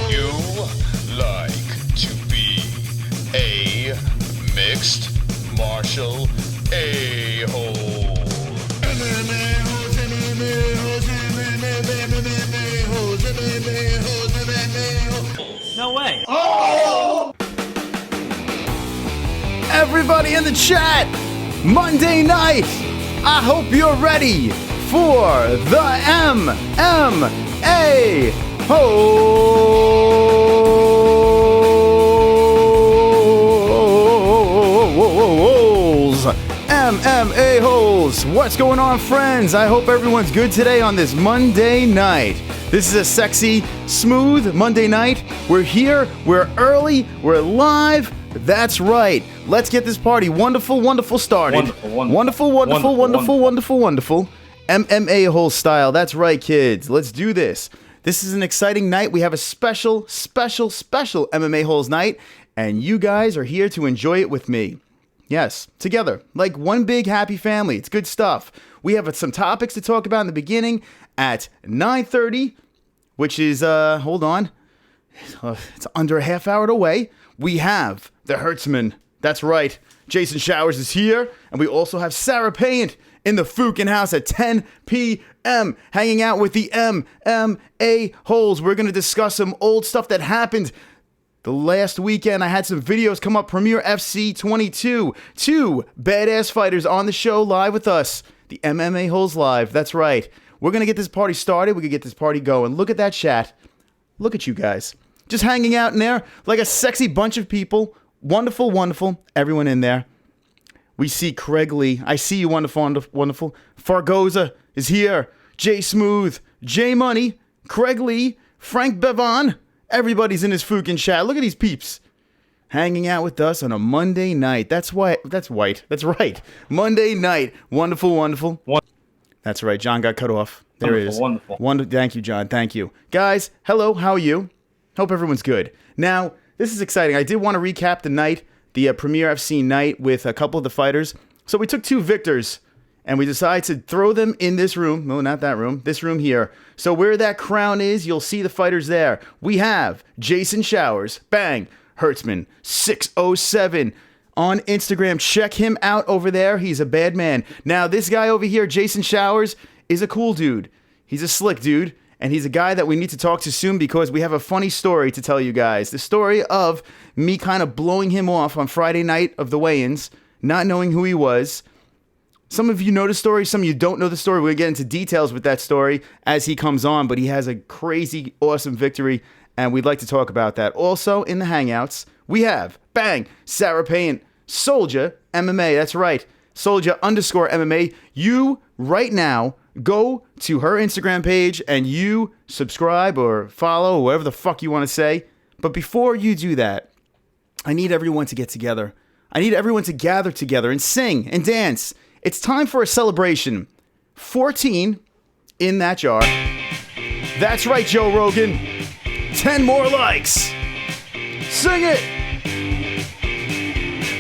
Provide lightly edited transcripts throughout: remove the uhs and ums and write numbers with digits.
You like to be a mixed martial a-hole. No way. Oh! Everybody in the chat, Monday night, I hope you're ready for the MMA-holes. MMA-holes. What's going on, friends? I hope everyone's good today on this Monday night. This is a sexy, smooth Monday night. We're here, we're early, we're live. That's right. Let's get this party wonderful started. Wonderful. MMA-hole style. That's right, kids. Let's do this. This is an exciting night. We have a special MMA-holes night, and you guys are here to enjoy it with me. Yes, together, like one big happy family. It's good stuff. We have some topics to talk about in the beginning at 9:30, which is, hold on, it's under a half hour away. We have the Hertzman. That's right. Jason Showers is here, and we also have Sarah Payant in the Fukin house at 10 p.m. hanging out with the MMA-holes. We're going to discuss some old stuff that happened the last weekend. I had some videos come up. Premier FC 22. Two badass fighters on the show live with us. The MMA-holes live. That's right. We're going to get this party started. We can get this party going. Look at that chat. Look at you guys. Just hanging out in there like a sexy bunch of people. Wonderful. Everyone in there. We see Craig Lee. I see you, wonderful. Fargoza is here. Jay Smooth, Jay Money, Craig Lee, Frank Bevan. Everybody's in his fucking chat. Look at these peeps hanging out with us on a Monday night. That's right. Monday night. Wonderful. That's right. John got cut off. There it is. Wonderful. Thank you, John. Thank you. Guys, hello. How are you? Hope everyone's good. Now, this is exciting. I did want to recap the night, the Premier FC night with a couple of the fighters. So we took two victors, and we decided to throw them in this room. No, not that room. This room here. So where that crown is, you'll see the fighters there. We have Jason Showers. Bang. Hertzman. 607. On Instagram. Check him out over there. He's a bad man. Now, this guy over here, Jason Showers, is a cool dude. He's a slick dude. And he's a guy that we need to talk to soon because we have a funny story to tell you guys. The story of me kind of blowing him off on Friday night of the weigh-ins, not knowing who he was. Some of you know the story, some of you don't know the story. We're going to get into details with that story as he comes on, but he has a crazy, awesome victory, and we'd like to talk about that. Also, in the Hangouts, we have, bang, Sarah Payant, Soldier MMA. That's right, Soldier_MMA. You, right now, go to her Instagram page and you subscribe or follow, whatever the fuck you want to say. But before you do that, I need everyone to get together. I need everyone to gather together and sing and dance. It's time for a celebration. 14 in that jar. That's right, Joe Rogan. 10 more likes. Sing it.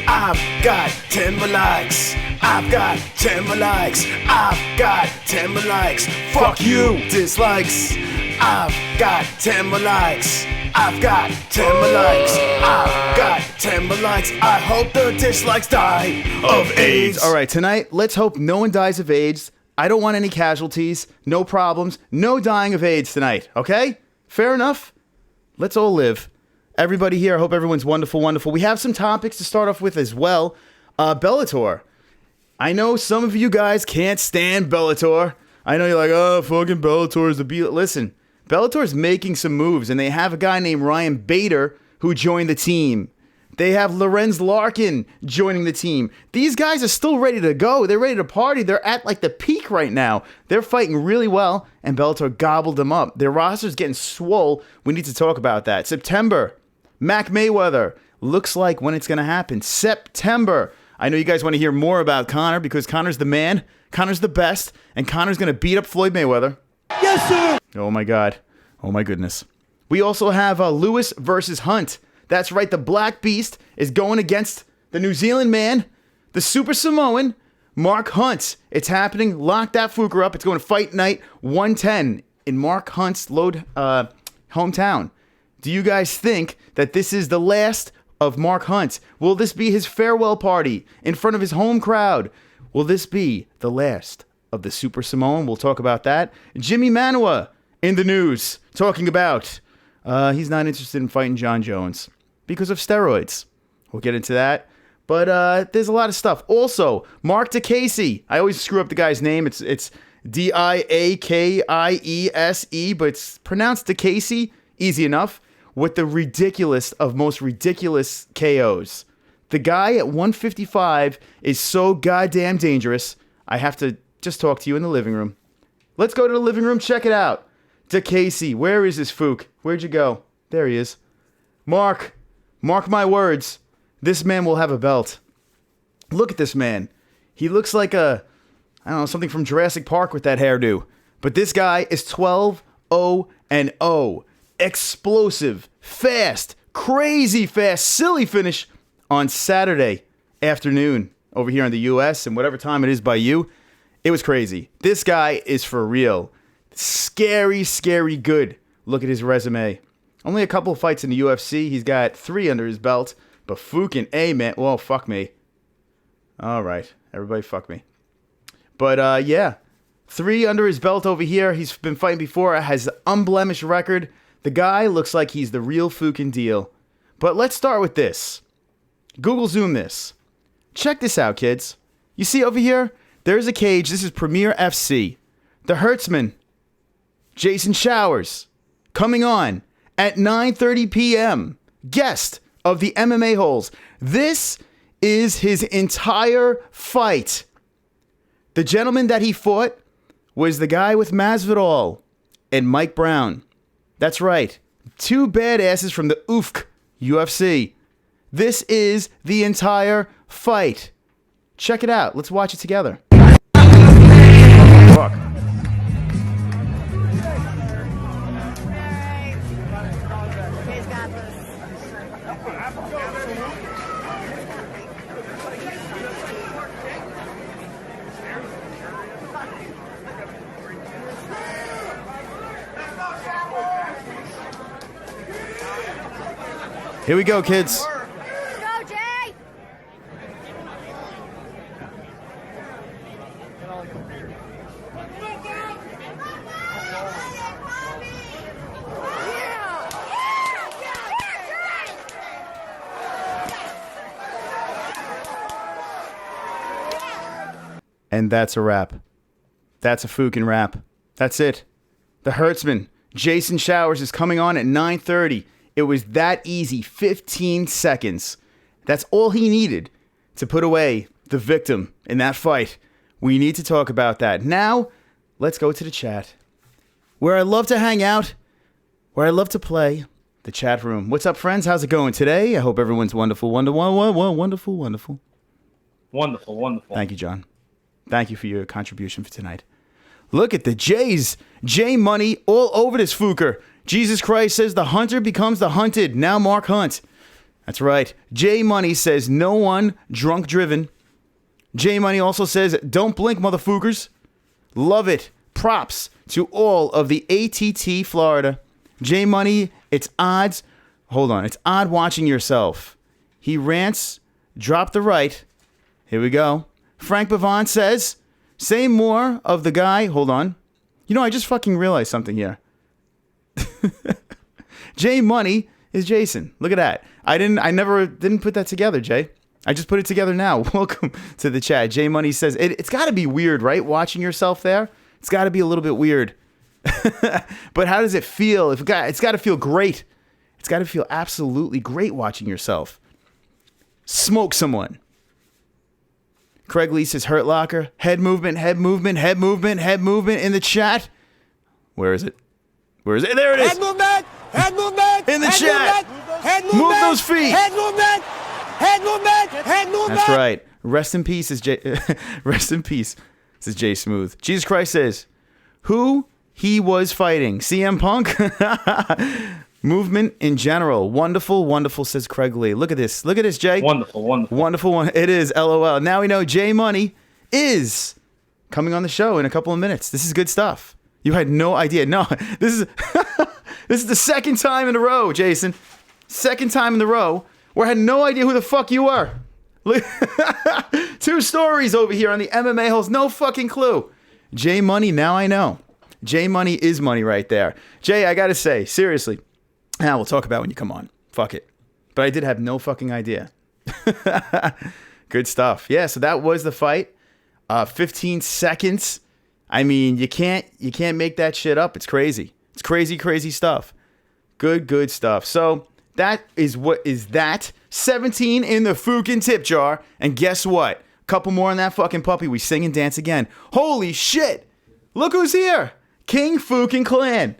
I've got 10 more likes. I've got 10 more likes. I've got 10 more likes. Fuck you, dislikes. I've got 10 more likes. I've got 10 more likes. I've got 10 more likes. I hope the dislikes die of AIDS. All right, tonight, let's hope no one dies of AIDS. I don't want any casualties, no problems, no dying of AIDS tonight, okay? Fair enough? Let's all live. Everybody here, I hope everyone's wonderful. We have some topics to start off with as well. Bellator. I know some of you guys can't stand Bellator. I know you're like, oh, fucking Bellator is the beat. Listen, Bellator's making some moves, and they have a guy named Ryan Bader who joined the team. They have Lorenz Larkin joining the team. These guys are still ready to go. They're ready to party. They're at like the peak right now. They're fighting really well, and Bellator gobbled them up. Their roster's getting swole. We need to talk about that. September, Mac Mayweather. Looks like when it's going to happen. September. I know you guys want to hear more about Conor because Conor's the man, Conor's the best, and Conor's going to beat up Floyd Mayweather. Yes, sir! Oh my God. Oh my goodness. We also have Lewis versus Hunt. That's right, the Black Beast is going against the New Zealand man, The Super Samoan, Mark Hunt. It's happening. Lock that fuker up. It's going to Fight Night 110 in Mark Hunt's hometown. Do you guys think that this is the last of Mark Hunt? Will this be his farewell party in front of his home crowd? Will this be the last of the Super Samoan? We'll talk about that. Jimmy Manuwa in the news talking about he's not interested in fighting John Jones because of steroids. We'll get into that. But there's a lot of stuff. Also, Mark DeCasey. I always screw up the guy's name. It's Diakiese, but it's pronounced DeCasey. Easy enough. With the ridiculous of most ridiculous KOs. The guy at 155 is so goddamn dangerous. I have to just talk to you in the living room. Let's go to the living room. Check it out. DeCasey, where is this fook? Where'd you go? There he is. Mark my words. This man will have a belt. Look at this man. He looks like something from Jurassic Park with that hairdo. But this guy is 12-0-0. Explosive, fast, crazy fast, silly finish on Saturday afternoon over here in the U.S. and whatever time it is by you. It was crazy. This guy is for real. Scary, scary good. Look at his resume. Only a couple of fights in the UFC. He's got 3 under his belt. But fucking A, man. Well, fuck me. All right. Everybody fuck me. But, yeah. 3 under his belt over here. He's been fighting before. Has an unblemished record. The guy looks like he's the real fucking deal. But let's start with this. Google Zoom this. Check this out, kids. You see over here? There's a cage. This is Premier FC. The Hertzman, Jason Showers, coming on at 9:30 p.m. Guest of the MMA-HOLES. This is his entire fight. The gentleman that he fought was the guy with Masvidal and Mike Brown. That's right. 2 badasses from the UFC. This is the entire fight. Check it out. Let's watch it together. Fuck. Here we go, kids. Go, Jay! And that's a wrap. That's a fucking wrap. That's it. The Hertzman, Jason Showers, is coming on at 9:30. It was that easy, 15 seconds. That's all he needed to put away the victim in that fight. We need to talk about that. Now, let's go to the chat, where I love to hang out, where I love to play, the chat room. What's up, friends? How's it going today? I hope everyone's wonderful. Wonderful. Thank you, John. Thank you for your contribution for tonight. Look at the J's. J Money all over this fooker. Jesus Christ says the hunter becomes the hunted. Now Mark Hunt. That's right. J Money says no one drunk driven. J Money also says don't blink, motherfuckers. Love it. Props to all of the ATT Florida. J Money, it's odds. Hold on. It's odd watching yourself. He rants. Drop the right. Here we go. Frank Bavon says, say more of the guy. Hold on. You know, I just fucking realized something here. J Money is Jason. Look at that. I never put that together, Jay. I just put it together now. Welcome to the chat. J Money says it's got to be weird, right? Watching yourself there. It's got to be a little bit weird. But how does it feel? It's got to feel great. It's got to feel absolutely great watching yourself smoke someone. Craig Lee says Hurt Locker. Head movement in the chat. Where is it? There it is. Head movement. In the chat. Head movement. Move those feet. Head movement. That's right. Rest in peace is Jay. Rest in peace. This is Jay Smooth. Jesus Christ says, who he was fighting. CM Punk? Movement in general. Wonderful, wonderful, says Craig Lee. Look at this. Look at this, Jay. Wonderful, wonderful. Wonderful one. It is, LOL. Now we know Jay Money is coming on the show in a couple of minutes. This is good stuff. You had no idea. No, this is this is the second time in a row, Jason. Second time in a row where I had no idea who the fuck you were. Two stories over here on the MMA-HOLES. No fucking clue. Jay Money, now I know. Jay Money is money right there. Jay, I gotta say, seriously. We'll talk about when you come on. Fuck it. But I did have no fucking idea. Good stuff. Yeah, so that was the fight. 15 seconds. I mean, you can't make that shit up. It's crazy. It's crazy, crazy stuff. Good stuff. So that is what is that. 17 in the fucking tip jar. And guess what? Couple more on that fucking puppy. We sing and dance again. Holy shit. Look who's here. King fucking Clan.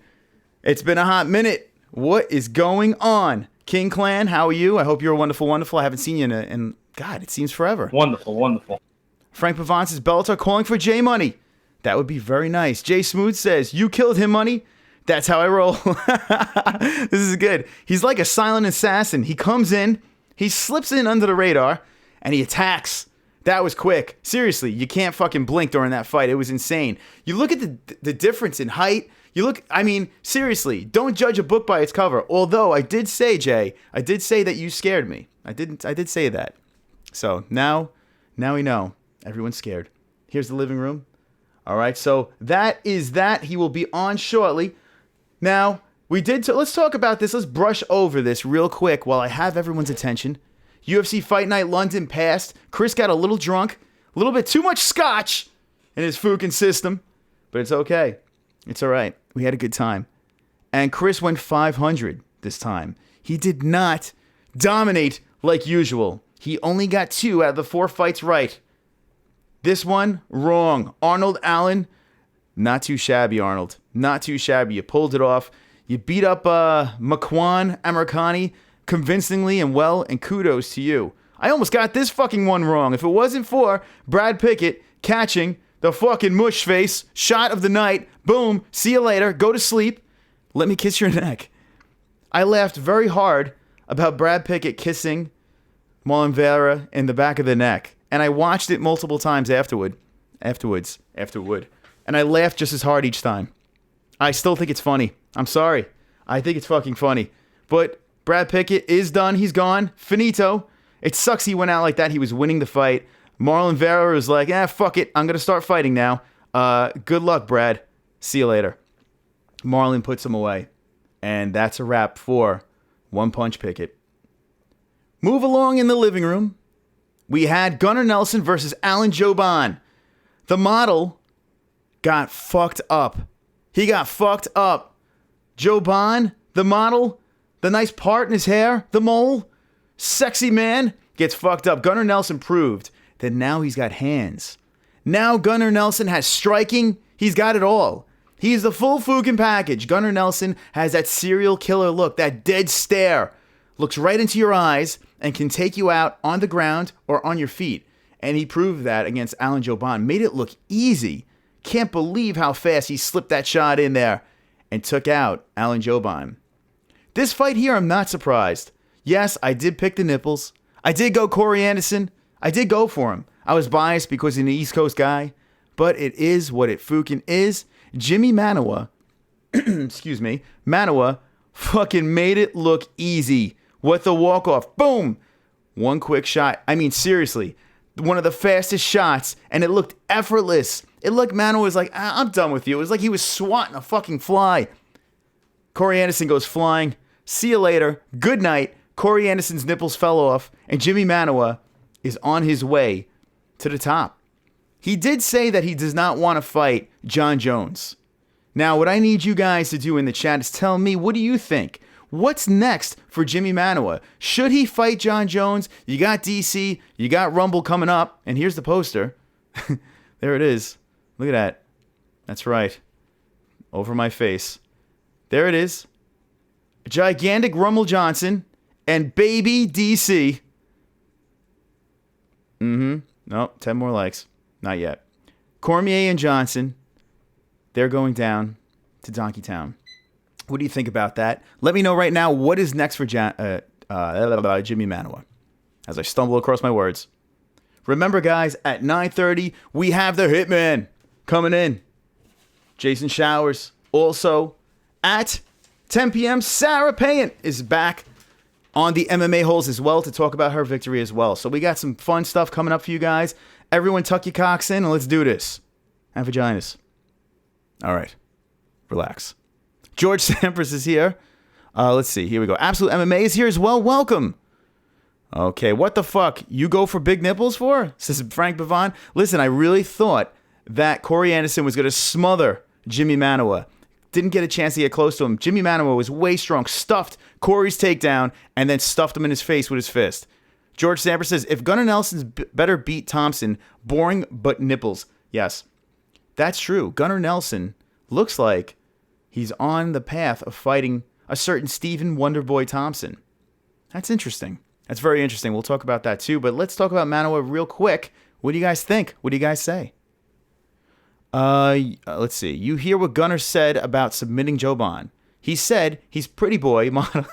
It's been a hot minute. What is going on? King Clan, how are you? I hope you're wonderful, wonderful. I haven't seen you in God, it seems forever. Wonderful, wonderful. Frank Pavance says, Bellator calling for Jay Money. That would be very nice. Jay Smooth says, you killed him, Money. That's how I roll. This is good. He's like a silent assassin. He comes in, he slips in under the radar, and he attacks. That was quick. Seriously, you can't fucking blink during that fight. It was insane. You look at the difference in height. You look, I mean, seriously, don't judge a book by its cover. Although I did say, Jay, I did say that you scared me. I did say that. So now we know. Everyone's scared. Here's the living room. All right, so that is that. He will be on shortly. Now, let's talk about this. Let's brush over this real quick while I have everyone's attention. UFC Fight Night London passed. Chris got a little drunk. A little bit too much scotch in his fucking system. But it's okay. It's all right. We had a good time. And Chris went 500 this time. He did not dominate like usual. He only got 2 out of the 4 fights right. This one, wrong. Arnold Allen, not too shabby, Arnold. Not too shabby. You pulled it off. You beat up Makwan Amirkhani convincingly and well, and kudos to you. I almost got this fucking one wrong. If it wasn't for Brad Pickett catching the fucking mush face shot of the night, boom, see you later, go to sleep, let me kiss your neck. I laughed very hard about Brad Pickett kissing Marlon Vera in the back of the neck. And I watched it multiple times afterwards. And I laughed just as hard each time. I still think it's funny. I'm sorry. I think it's fucking funny. But Brad Pickett is done. He's gone. Finito. It sucks he went out like that. He was winning the fight. Marlon Vera was like, fuck it. I'm going to start fighting now. Good luck, Brad. See you later. Marlon puts him away. And that's a wrap for One Punch Pickett. Move along in the living room. We had Gunnar Nelson versus Alan Jouban. The model got fucked up. He got fucked up. Jouban, the model, the nice part in his hair, the mole, sexy man, gets fucked up. Gunnar Nelson proved that now he's got hands. Now Gunnar Nelson has striking. He's got it all. He's the full fucking package. Gunnar Nelson has that serial killer look, that dead stare. Looks right into your eyes and can take you out on the ground or on your feet. And he proved that against Alan Jouban. Made it look easy. Can't believe how fast he slipped that shot in there and took out Alan Jouban. This fight here, I'm not surprised. Yes, I did pick the nipples. I did go Corey Anderson. I did go for him. I was biased because he's an East Coast guy. But it is what it fucking is. Jimmy Manawa, excuse me, Manawa fucking made it look easy. With the walk-off. Boom! One quick shot. I mean, seriously. One of the fastest shots. And it looked effortless. It looked, Mano was like, I'm done with you. It was like he was swatting a fucking fly. Corey Anderson goes flying. See you later. Good night. Corey Anderson's nipples fell off. And Jimmy Manawa is on his way to the top. He did say that he does not want to fight John Jones. Now, what I need you guys to do in the chat is tell me, what do you think? What's next for Jimmy Manawa? Should he fight John Jones? You got DC, you got Rumble coming up, and here's the poster. There it is. Look at that. That's right. Over my face. There it is. Gigantic Rumble Johnson and baby DC. No, 10 more likes. Not yet. Cormier and Johnson. They're going down to Donkey Town. What do you think about that? Let me know right now what is next for Jimmy Manawa as I stumble across my words. Remember, guys, at 9:30, we have the Hitman coming in. Jason Showers. Also, at 10 p.m., Sarah Payant is back on the MMA-holes as well to talk about her victory as well. So we got some fun stuff coming up for you guys. Everyone tuck your cocks in and let's do this. And vaginas. All right. Relax. George Sampras is here. Let's see. Here we go. Absolute MMA is here as well. Welcome. Okay. What the fuck? You go for big nipples for? Says Frank Bavon. Listen, I really thought that Corey Anderson was going to smother Jimmy Manawa. Didn't get a chance to get close to him. Jimmy Manawa was way strong. Stuffed Corey's takedown and then stuffed him in his face with his fist. George Sampras says, if Gunnar Nelson's better beat Thompson, boring but nipples. Yes, that's true. Gunnar Nelson looks like he's on the path of fighting a certain Stephen Wonderboy Thompson. That's interesting. That's very interesting. We'll talk about that too. But let's talk about Manawa real quick. What do you guys think? What do you guys say? Let's see. You hear what Gunnar said about submitting Joban. He said he's pretty boy model.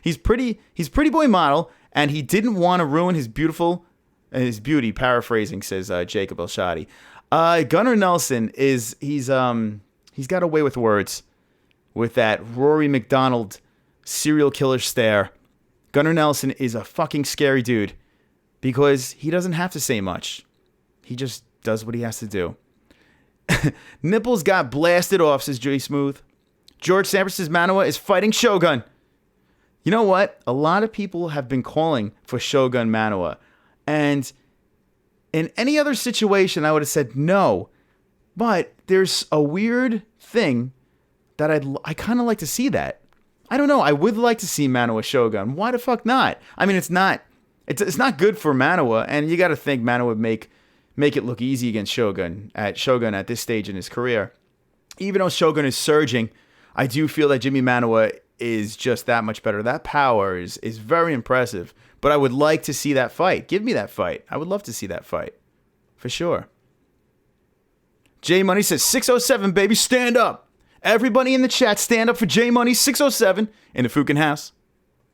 he's pretty boy model, and he didn't want to ruin his beauty. Paraphrasing, says Jacob Elshadi. Gunnar Nelson he's got a way with words, with that Rory McDonald serial killer stare. Gunnar Nelson is a fucking scary dude because he doesn't have to say much. He just does what he has to do. Nipples got blasted off, says Joey Smooth. George Sampras says Manawa is fighting Shogun. You know what? A lot of people have been calling for Shogun Manawa. And in any other situation, I would have said no. But there's a weird thing that I kind of like to see that. I don't know. I would like to see Manawa Shogun. Why the fuck not? I mean, it's not good for Manawa, and you got to think Manawa would make it look easy against Shogun at this stage in his career. Even though Shogun is surging, I do feel that Jimmy Manawa is just that much better. That power is very impressive. But I would like to see that fight. Give me that fight. I would love to see that fight. For sure. J Money says 607, baby, stand up. Everybody in the chat, stand up for J Money 607 in the Fukin house.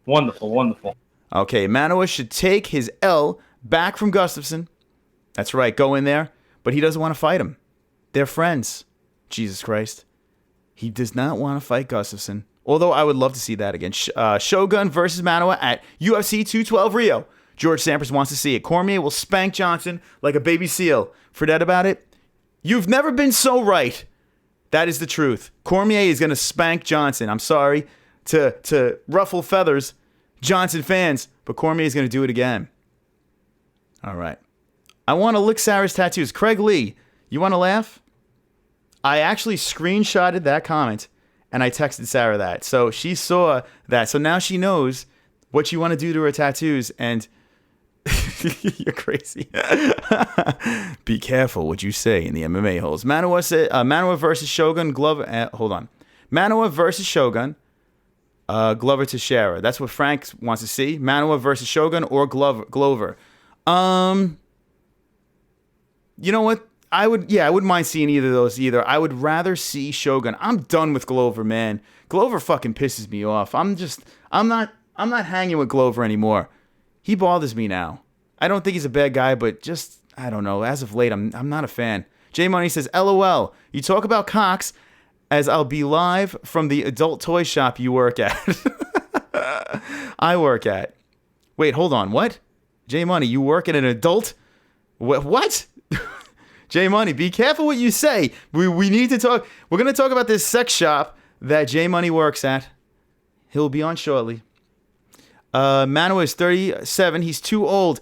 Wonderful, wonderful. Okay, Manawa should take his L back from Gustafsson. That's right, go in there. But he doesn't want to fight him. They're friends. Jesus Christ. He does not want to fight Gustafsson. Although I would love to see that again. Shogun versus Manawa at UFC 212 Rio. George Sampras wants to see it. Cormier will spank Johnson like a baby seal. Forget about it. You've never been so right. That is the truth. Cormier is going to spank Johnson. I'm sorry to ruffle feathers, Johnson fans, but Cormier is going to do it again. All right. I want to lick Sarah's tattoos. Craig Lee, you want to laugh? I actually screenshotted that comment and I texted Sarah that. So she saw that. So now she knows what you want to do to her tattoos. And you're crazy. Be careful what you say in the MMA holes. Manawa versus Shogun. Glover. Hold on. Manawa versus Shogun. Glover Teixeira. That's what Frank wants to see. Manawa versus Shogun or Glover. You know what? I wouldn't mind seeing either of those either. I would rather see Shogun. I'm done with Glover, man. Glover fucking pisses me off. I'm not hanging with Glover anymore. He bothers me now. I don't think he's a bad guy, but just, I don't know. As of late, I'm not a fan. J Money says, LOL. You talk about cocks as I'll be live from the adult toy shop you work at. I work at. Wait, hold on. What? J Money, you work at an adult? What? J Money, be careful what you say. We need to talk. We're going to talk about this sex shop that J Money works at. He'll be on shortly. Manawa is 37. He's too old.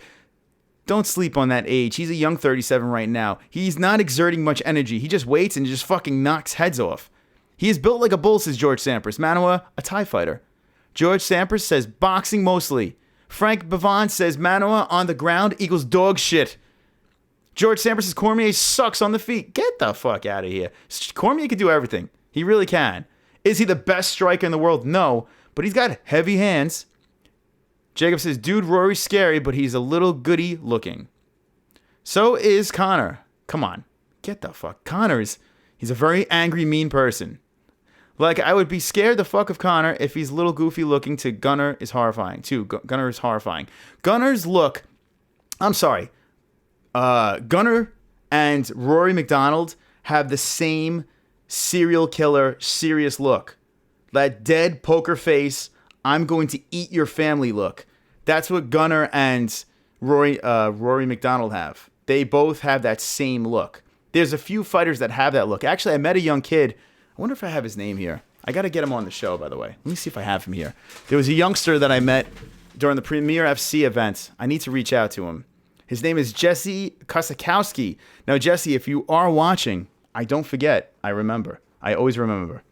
Don't sleep on that age. He's a young 37 right now. He's not exerting much energy. He just waits and just fucking knocks heads off. He is built like a bull, says George Sampras. Manawa, a TIE fighter. George Sampras says boxing mostly. Frank Bavon says Manawa on the ground equals dog shit. George Sampras says Cormier sucks on the feet. Get the fuck out of here. Cormier can do everything. He really can. Is he the best striker in the world? No. But he's got heavy hands. Jacob says, dude, Rory's scary, but he's a little goody looking. So is Connor. Come on. Get the fuck. He's a very angry, mean person. Like, I would be scared the fuck of Conor if he's a little goofy looking. To Gunnar is horrifying, too. Gunnar is horrifying. Gunnar's look... I'm sorry. Gunnar and Rory McDonald have the same serial killer, serious look. That dead poker face, I'm going to eat your family look. That's what Gunnar and Rory McDonald have. They both have that same look. There's a few fighters that have that look. Actually, I met a young kid. I wonder if I have his name here. I got to get him on the show, by the way. Let me see if I have him here. There was a youngster that I met during the Premier FC event. I need to reach out to him. His name is Jesse Kosakowski. Now, Jesse, if you are watching, I don't forget. I remember. I always remember.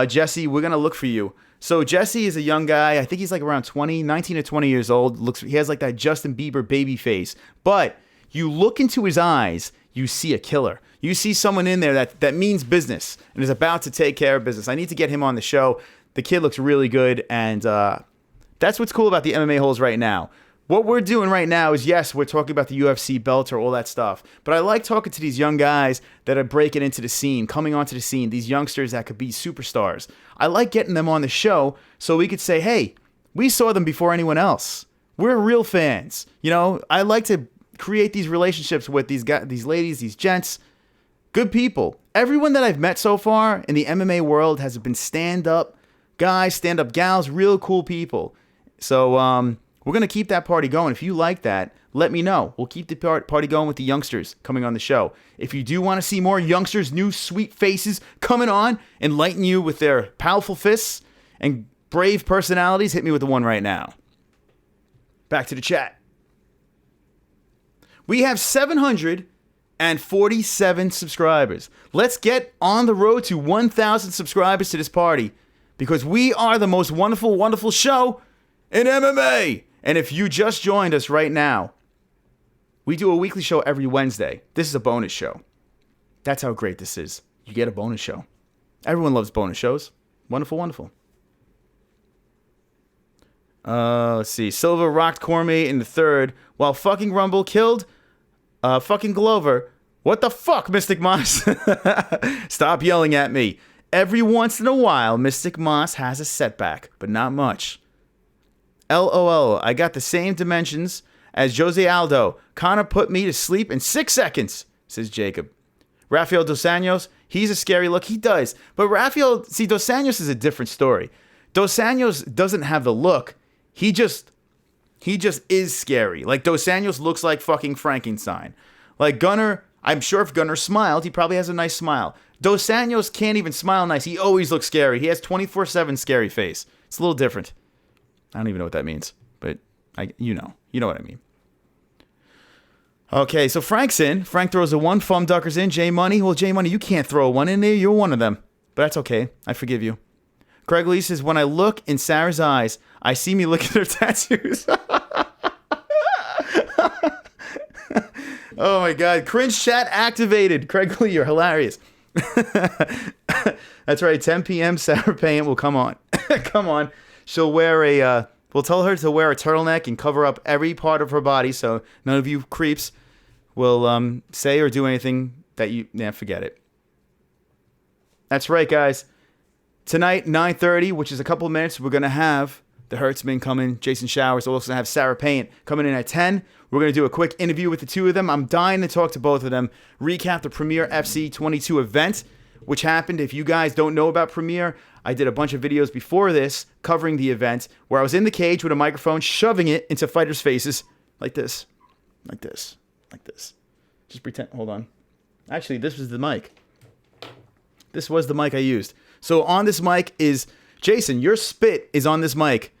Jesse, we're going to look for you. So Jesse is a young guy. I think he's like around 19 to 20 years old. He has like that Justin Bieber baby face. But you look into his eyes, you see a killer. You see someone in there that means business and is about to take care of business. I need to get him on the show. The kid looks really good, and that's what's cool about the MMA holes right now. What we're doing right now is, yes, we're talking about the UFC belt or all that stuff, but I like talking to these young guys that are breaking into the scene, coming onto the scene, these youngsters that could be superstars. I like getting them on the show so we could say, hey, we saw them before anyone else. We're real fans. You know, I like to create these relationships with these guys, these ladies, these gents, good people. Everyone that I've met so far in the MMA world has been stand-up guys, stand-up gals, real cool people. So, we're going to keep that party going. If you like that, let me know. We'll keep the party going with the youngsters coming on the show. If you do want to see more youngsters, new sweet faces coming on, enlighten you with their powerful fists and brave personalities, hit me with the one right now. Back to the chat. We have 747 subscribers. Let's get on the road to 1,000 subscribers to this party because we are the most wonderful, wonderful show in MMA. And if you just joined us right now, we do a weekly show every Wednesday. This is a bonus show. That's how great this is. You get a bonus show. Everyone loves bonus shows. Wonderful, wonderful. Let's see. Silva rocked Cormier in the third while fucking Rumble killed fucking Glover. What the fuck, Mystic Moss? Stop yelling at me. Every once in a while, Mystic Moss has a setback, but not much. LOL, I got the same dimensions as Jose Aldo. Conor put me to sleep in 6 seconds, says Jacob. Rafael Dos Anjos, he's a scary look. He does. But Dos Anjos is a different story. Dos Anjos doesn't have the look. He just is scary. Like, Dos Anjos looks like fucking Frankenstein. Like, Gunnar, I'm sure if Gunnar smiled, he probably has a nice smile. Dos Anjos can't even smile nice. He always looks scary. He has 24/7 scary face. It's a little different. I don't even know what that means, but you know what I mean. Okay, so Frank's in. Frank throws a one. Fum Ducker's in. J Money. Well, J Money, you can't throw a one in there. You're one of them, but that's okay. I forgive you. Craig Lee says, when I look in Sarah's eyes, I see me looking at her tattoos. Oh my God. Cringe chat activated. Craig Lee, you're hilarious. That's right. 10 p.m. Sarah Payant will come on. Come on. She'll wear we'll tell her to wear a turtleneck and cover up every part of her body so none of you creeps will say or do anything that forget it. That's right, guys. Tonight, 9:30, which is a couple of minutes, we're going to have the Hertzman coming, Jason Showers. We'll also have Sarah Payant coming in at 10. We're going to do a quick interview with the two of them. I'm dying to talk to both of them. Recap the Premier FC 22 event, which happened. If you guys don't know about Premier, I did a bunch of videos before this covering the event where I was in the cage with a microphone, shoving it into fighters' faces like this, like this, like this. Just pretend. Hold on. Actually, this was the mic. This was the mic I used. So on this mic is Jason. Your spit is on this mic.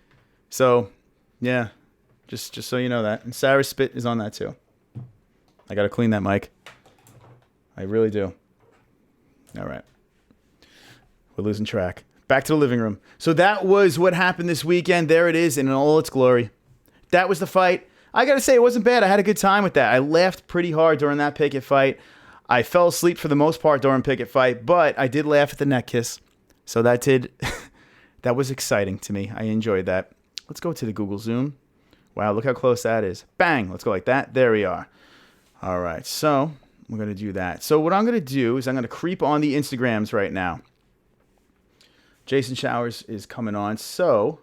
So, yeah, just so you know that. And Sarah's spit is on that too. I got to clean that mic. I really do. All right. We're losing track. Back to the living room. So that was what happened this weekend. There it is in all its glory. That was the fight. I got to say, it wasn't bad. I had a good time with that. I laughed pretty hard during that Pickett fight. I fell asleep for the most part during Pickett fight, but I did laugh at the neck kiss. So that was exciting to me. I enjoyed that. Let's go to the Google Zoom. Wow, look how close that is. Bang! Let's go like that. There we are. All right, so we're going to do that. So what I'm going to do is I'm going to creep on the Instagrams right now. Jason Showers is coming on. So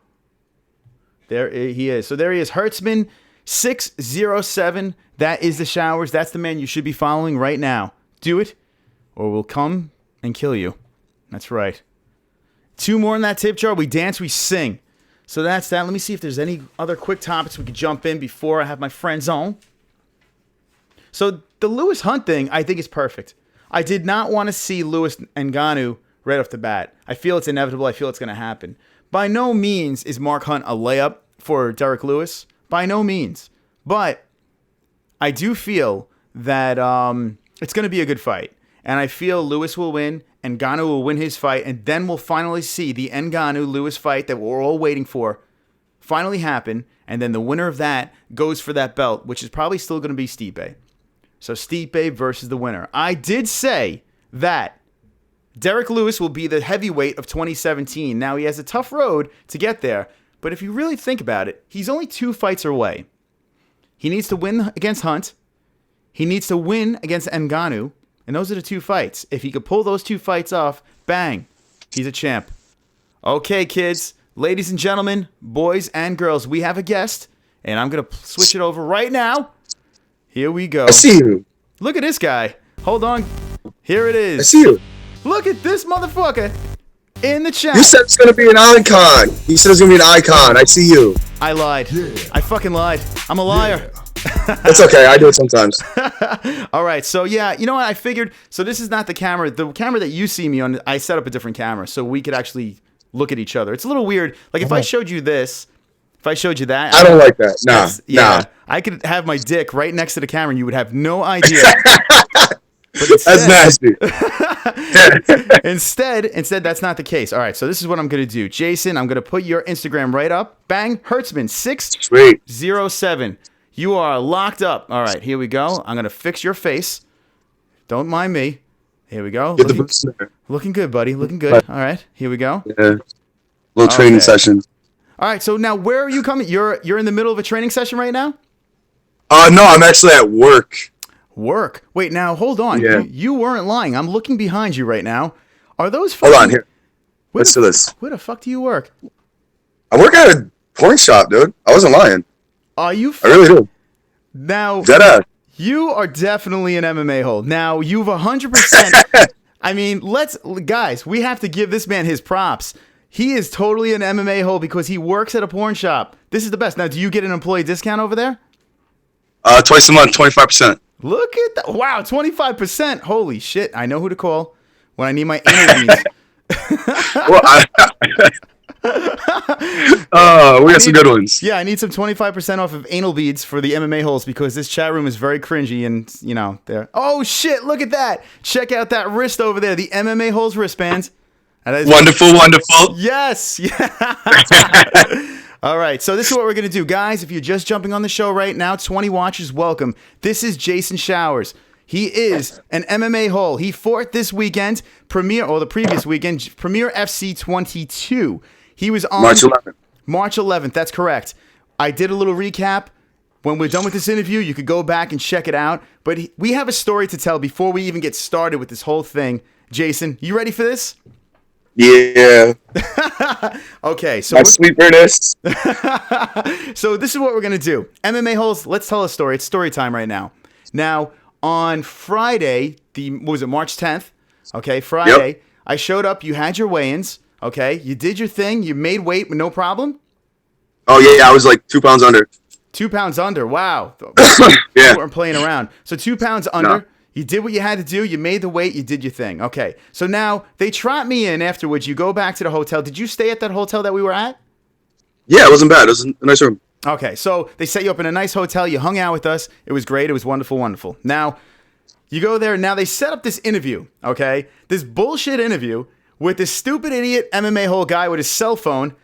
there he is. So there he is. Hertzman 607. That is the Showers. That's the man you should be following right now. Do it, or we'll come and kill you. That's right. 2 more in that tip jar. We dance, we sing. So that's that. Let me see if there's any other quick topics we could jump in before I have my friends on. So the Lewis Hunt thing, I think, is perfect. I did not want to see Lewis Ngannou right off the bat. I feel it's inevitable. I feel it's going to happen. By no means is Mark Hunt a layup for Derek Lewis. By no means. But I do feel that it's going to be a good fight. And I feel Lewis will win, Ngannou will win his fight, and then we'll finally see the Ngannou-Lewis fight that we're all waiting for finally happen, and then the winner of that goes for that belt, which is probably still going to be Stipe. So Stipe versus the winner. I did say that Derek Lewis will be the heavyweight of 2017. Now, he has a tough road to get there, but if you really think about it, he's only 2 fights away. He needs to win against Hunt. He needs to win against Ngannou. And those are the 2 fights. If he could pull those 2 fights off, bang, he's a champ. Okay, kids, ladies and gentlemen, boys and girls, we have a guest, and I'm going to switch it over right now. Here we go. I see you. Look at this guy. Hold on. Here it is. I see you. Look at this motherfucker in the chat. You said it's going to be an icon. You said it's going to be an icon. I see you. I lied. Yeah. I fucking lied. I'm a liar. It's okay. I do it sometimes. All right. So, yeah, you know what? I figured. So, this is not the camera. The camera that you see me on, I set up a different camera so we could actually look at each other. It's a little weird. Like, if I showed you this, if I showed you that. I don't like that. Nah. I could have my dick right next to the camera and you would have no idea. That's nasty. Instead, that's not the case. All right. So, this is what I'm going to do. Jason, I'm going to put your Instagram right up. Bang. Hertzman 607. You are locked up. All right, here we go. I'm going to fix your face. Don't mind me. Here we go. Looking good, buddy. Looking good. All right, here we go. Yeah. Little training session. All right, so now where are you coming? You're in the middle of a training session right now? No, I'm actually at work. Work? Wait, now, hold on. Yeah. You weren't lying. I'm looking behind you right now. Are those Hold on, here. Let's do this. Where the fuck do you work? I work at a porn shop, dude. I wasn't lying. Are you? I really do. Now, Deadass. you are definitely an MMA-hole. Now, you've 100%. I mean, guys, we have to give this man his props. He is totally an MMA-hole because he works at a porn shop. This is the best. Now, do you get an employee discount over there? Twice a month, 25%. Look at that. Wow, 25%. Holy shit. I know who to call when I need my interviews. Well, we got some good ones. Yeah, I need some 25% off of anal beads for the MMA holes because this chat room is very cringy and, you know, there. Oh, shit, look at that. Check out that wrist over there, the MMA holes wristbands. Wonderful. Yes. Yeah. All right, so this is what we're going to do. Guys, if you're just jumping on the show right now, 20 watchers, welcome. This is Jason Showers. He is an MMA hole. He fought this weekend, the previous weekend, Premier FC 22. He was on March 11th. March 11th, that's correct. I did a little recap. When we're done with this interview, you could go back and check it out. But we have a story to tell before we even get started with this whole thing. Jason, you ready for this? Yeah. Okay, so my sleeperness. So this is what we're gonna do. MMA holes. Let's tell a story. It's story time right now. Now on Friday, March 10th? Okay, Friday. Yep. I showed up. You had your weigh-ins. Okay, you did your thing. You made weight, no problem. Oh yeah, I was like 2 pounds under. 2 pounds under. Wow. Yeah. You weren't playing around. So 2 pounds under. No. You did what you had to do. You made the weight. You did your thing. Okay. So now they trot me in afterwards. You go back to the hotel. Did you stay at that hotel that we were at? Yeah, it wasn't bad. It was a nice room. Okay. So they set you up in a nice hotel. You hung out with us. It was great. It was wonderful, wonderful. Now you go there. Now they set up this interview. Okay. This bullshit interview with this stupid idiot MMA hole guy with his cell phone.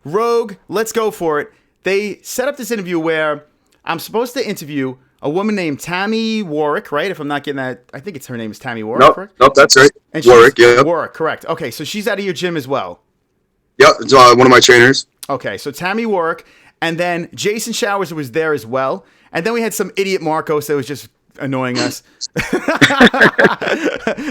Rogue. Let's go for it. They set up this interview where I'm supposed to interview a woman named Tammy Warwick, right? If I'm not getting that, I think her name is Tammy Warwick, correct? Nope, that's right. And Warwick, yeah. Warwick, correct. Okay, so she's out of your gym as well. Yep, it's one of my trainers. Okay, so Tammy Warwick, and then Jason Showers was there as well. And then we had some idiot Marcos that was just annoying us.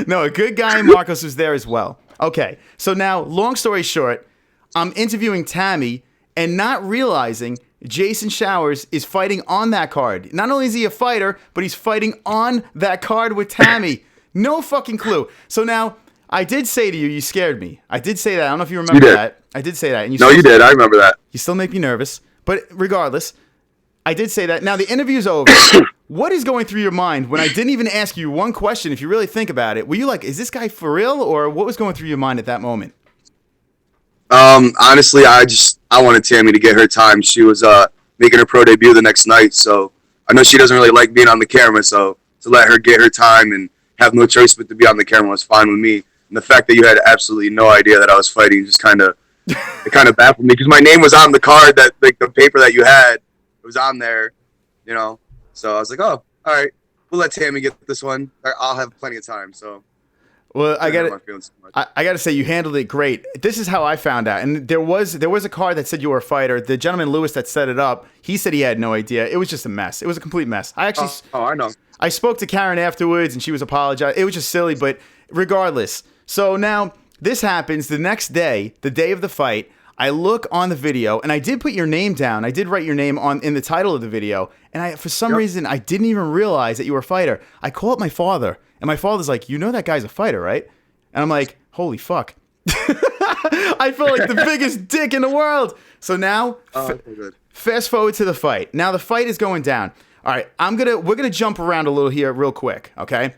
No, a good guy Marcos was there as well. Okay, so now, long story short, I'm interviewing Tammy and not realizing Jason Showers is fighting on that card. Not only is he a fighter, but he's fighting on that card with Tammy. No fucking clue. So now, I did say to you, you scared me. I did say that. I don't know if you remember that. I did say that. And No, you did. I remember that. You still make me nervous. But regardless, I did say that. Now, the interview's over. What is going through your mind when I didn't even ask you one question, if you really think about it? Were you like, is this guy for real? Or what was going through your mind at that moment? Honestly, I wanted Tammy to get her time. She was making her pro debut the next night, so I know she doesn't really like being on the camera, so to let her get her time and have no choice but to be on the camera was fine with me. And the fact that you had absolutely no idea that I was fighting just kind of baffled me, because my name was on the card, that like the paper that you had, it was on there, you know. So I was like, oh, all right, we'll let Tammy get this one. I'll have plenty of time. So. Well, I got to say, you handled it great. This is how I found out. And there was a card that said you were a fighter. The gentleman, Lewis, that set it up, he said he had no idea. It was just a mess. It was a complete mess. I actually... I know. I spoke to Karen afterwards, and she was apologizing. It was just silly, but regardless. So now, this happens the next day, the day of the fight. I look on the video, and I did put your name down. I did write your name in the title of the video. And for some reason, I didn't even realize that you were a fighter. I call up my father. And my father's like, you know that guy's a fighter, right? And I'm like, holy fuck. I feel like the biggest dick in the world. So now, fast forward to the fight. Now the fight is going down. All right, we're gonna jump around a little here real quick, okay?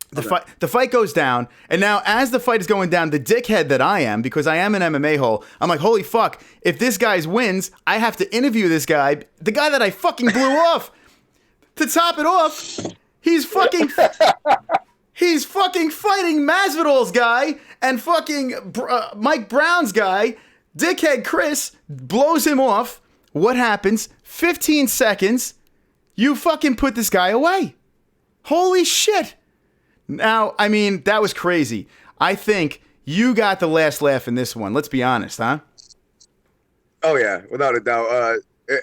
The fight goes down, and now as the fight is going down, the dickhead that I am, because I am an MMA-hole, I'm like, holy fuck, if this guy wins, I have to interview this guy, the guy that I fucking blew off. To top it off, he's fucking fighting Masvidal's guy and fucking Mike Brown's guy. Dickhead Chris blows him off. What happens? 15 seconds. You fucking put this guy away. Holy shit. Now, I mean, that was crazy. I think you got the last laugh in this one. Let's be honest, huh? Oh, yeah, without a doubt.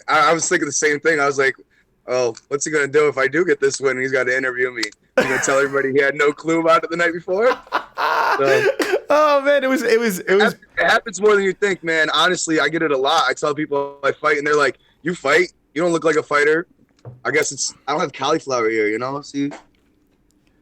I was thinking the same thing. I was like, oh, what's he going to do if I do get this win and he's got to interview me? He's going to tell everybody he had no clue about it the night before? Oh, man, it was. It happens more than you think, man. Honestly, I get it a lot. I tell people I fight, and they're like, you fight? You don't look like a fighter. I guess I don't have cauliflower ear, you know? See?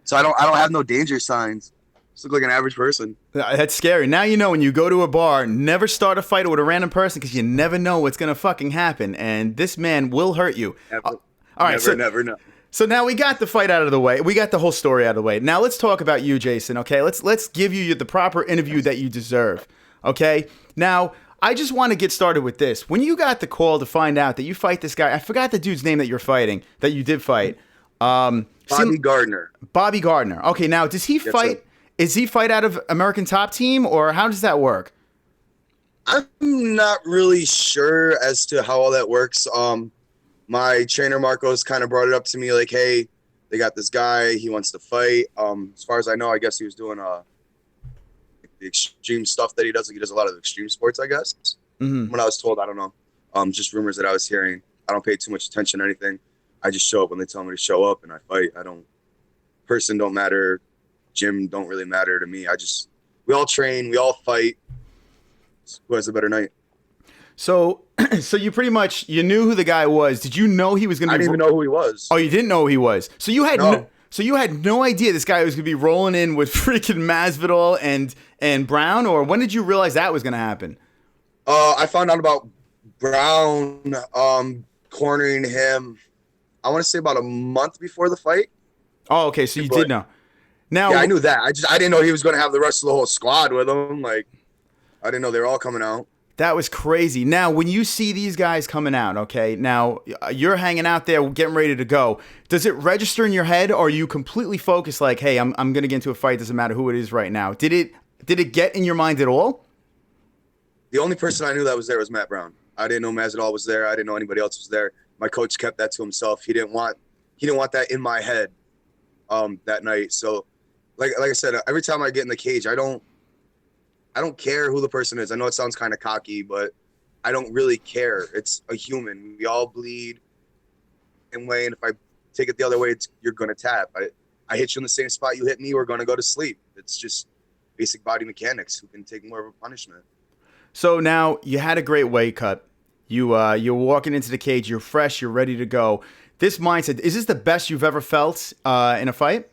So I don't have no danger signs. Just look like an average person. That's scary. Now you know when you go to a bar, never start a fight with a random person because you never know what's going to fucking happen. And this man will hurt you. Never, all right, never know. So now we got the fight out of the way. We got the whole story out of the way. Now let's talk about you, Jason, okay? Let's give you the proper interview that you deserve, okay? Now, I just want to get started with this. When you got the call to find out that you fight this guy, I forgot the dude's name that you're fighting, that you did fight. Bobby Gardner. Bobby Gardner. Okay, now, does he fight? Is he fight out of American Top Team, or how does that work? I'm not really sure as to how all that works. My trainer Marcos kind of brought it up to me like, hey, they got this guy, he wants to fight. As far as I know, I guess he was doing the extreme stuff that he does. Like, he does a lot of extreme sports, I guess. Mm-hmm. When I was told, I don't know. Just rumors that I was hearing. I don't pay too much attention to anything. I just show up when they tell me to show up, and I fight. Person don't matter. Gym don't really matter to me. We all train, we all fight. Who has a better night? So you pretty much, you knew who the guy was. Did you know he was going to? I didn't even know who he was. Oh, you didn't know who he was. So you had no idea this guy was going to be rolling in with freaking Masvidal and Brown, or when did you realize that was going to happen? I found out about Brown cornering him, I want to say about a month before the fight. Oh, okay, so you did know. Now, yeah, I knew that. I didn't know he was going to have the rest of the whole squad with him. Like, I didn't know they were all coming out. That was crazy. Now, when you see these guys coming out, okay, now you're hanging out there getting ready to go. Does it register in your head, or are you completely focused like, hey, I'm going to get into a fight, doesn't matter who it is right now? Did it get in your mind at all? The only person I knew that was there was Matt Brown. I didn't know Masvidal was there. I didn't know anybody else was there. My coach kept that to himself. He didn't want that in my head that night. So, like I said, every time I get in the cage, I don't care who the person is. I know it sounds kind of cocky, but I don't really care. It's a human. We all bleed in way, and if I take it the other way, you're going to tap. I hit you in the same spot you hit me, we're going to go to sleep. It's just basic body mechanics who can take more of a punishment. So now you had a great weight cut. You're walking into the cage. You're fresh. You're ready to go. This mindset, is this the best you've ever felt in a fight?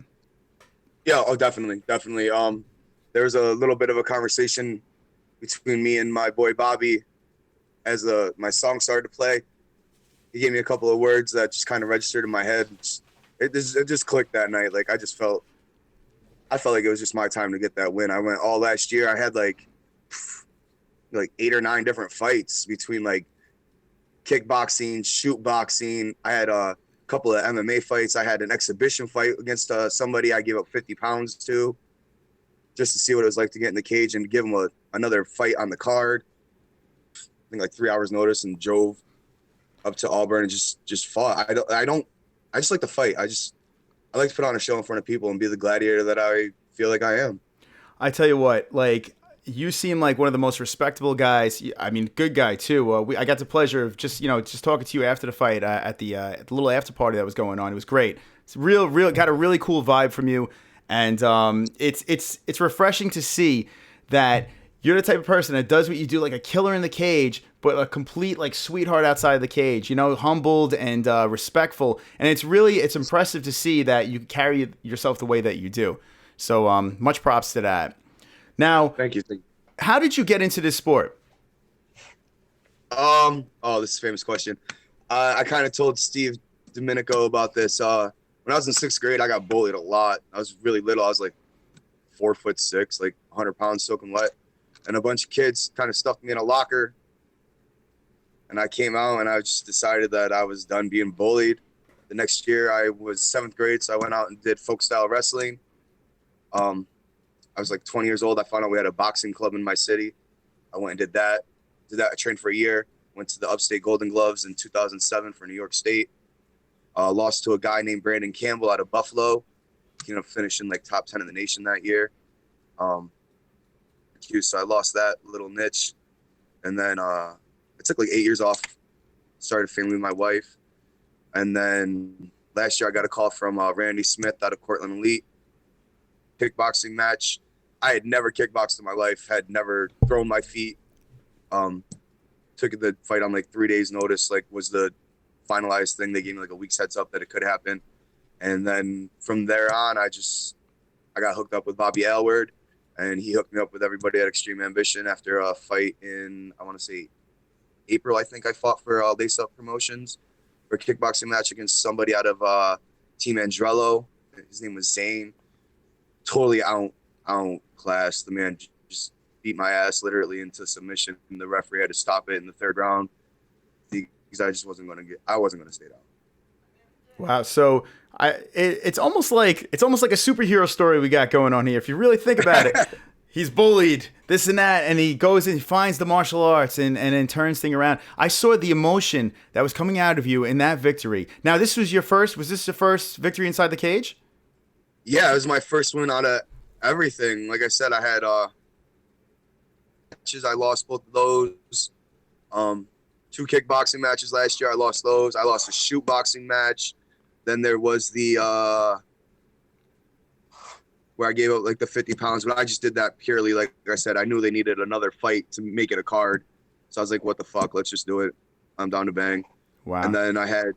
Yeah, oh, definitely. There was a little bit of a conversation between me and my boy Bobby as my song started to play. He gave me a couple of words that just kind of registered in my head. It just clicked that night. Like I felt like it was just my time to get that win. I went all last year. I had like 8 or 9 different fights between like kickboxing, shoot boxing. I had a couple of MMA fights. I had an exhibition fight against somebody I gave up 50 pounds to just to see what it was like to get in the cage and give him another fight on the card. I think like 3 hours notice and drove up to Auburn and just fought. I just like to fight. I like to put on a show in front of people and be the gladiator that I feel like I am. I tell you what, like you seem like one of the most respectable guys. I mean, good guy too. I got the pleasure of just talking to you after the fight at the little after party that was going on. It was great. It's real got a really cool vibe from you, and it's refreshing to see that you're the type of person that does what you do, like a killer in the cage, but a complete like sweetheart outside of the cage. Humbled and respectful, and it's impressive to see that you carry yourself the way that you do. So much props to that. Now, thank you. How did you get into this sport? This is a famous question. I kind of told Steve Domenico about this. When I was in 6th grade, I got bullied a lot. I was really little. I was like 4'6", like 100 pounds soaking wet. And a bunch of kids kind of stuffed me in a locker. And I came out and I just decided that I was done being bullied. The next year I was 7th grade, so I went out and did folk style wrestling. I was like 20 years old. I found out we had a boxing club in my city. I went and did that. I trained for a year. Went to the Upstate Golden Gloves in 2007 for New York State. Lost to a guy named Brandon Campbell out of Buffalo. Finishing like top 10 in the nation that year. So I lost that little niche. And then I took like 8 years off. Started a family with my wife. And then last year I got a call from Randy Smith out of Cortland Elite. Kickboxing match. I had never kickboxed in my life, had never thrown my feet. Took the fight on like 3 days notice, like was the finalized thing. They gave me like a week's heads up that it could happen. And then from there on, I got hooked up with Bobby Aylward, and he hooked me up with everybody at Extreme Ambition after a fight in, I want to say April, I think I fought for Lace Up Promotions for a kickboxing match against somebody out of Team Andrello. His name was Zane. Totally outclassed. The man just beat my ass literally into submission. And the referee had to stop it in the 3rd round because I wasn't going to stay down. Wow. So it's almost like a superhero story we got going on here. If you really think about it, he's bullied, this and that, and he goes and finds the martial arts and then turns things around. I saw the emotion that was coming out of you in that victory. Now, was this your first victory inside the cage? Yeah, it was my first win out of everything. Like I said, I had matches. I lost both of those. 2 kickboxing matches last year. I lost those. I lost a shoot boxing match. Then there was the where I gave up like the 50 pounds, but I just did that purely, like I said, I knew they needed another fight to make it a card. So I was like, what the fuck? Let's just do it. I'm down to bang. Wow. And then I had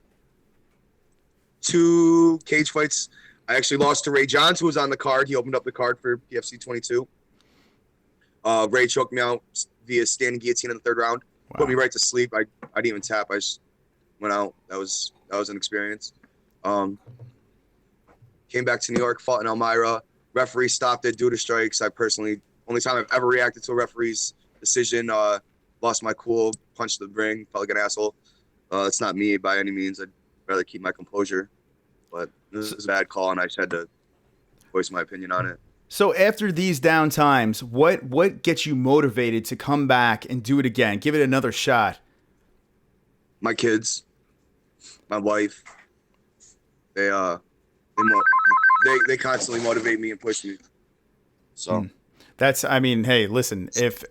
2 cage fights. I actually lost to Ray Johns, who was on the card. He opened up the card for PFC 22. Ray choked me out via standing guillotine in the 3rd round. Wow. Put me right to sleep. I didn't even tap. I just went out. That was an experience. Came back to New York, fought in Elmira. Referee stopped it due to strikes. Only time I've ever reacted to a referee's decision, lost my cool, punched the ring, felt like an asshole. It's not me by any means. I'd rather keep my composure. But this is a bad call, and I just had to voice my opinion on it. So after these down times, what gets you motivated to come back and do it again? Give it another shot. My kids, my wife, they constantly motivate me and push me. So I mean, hey, listen, if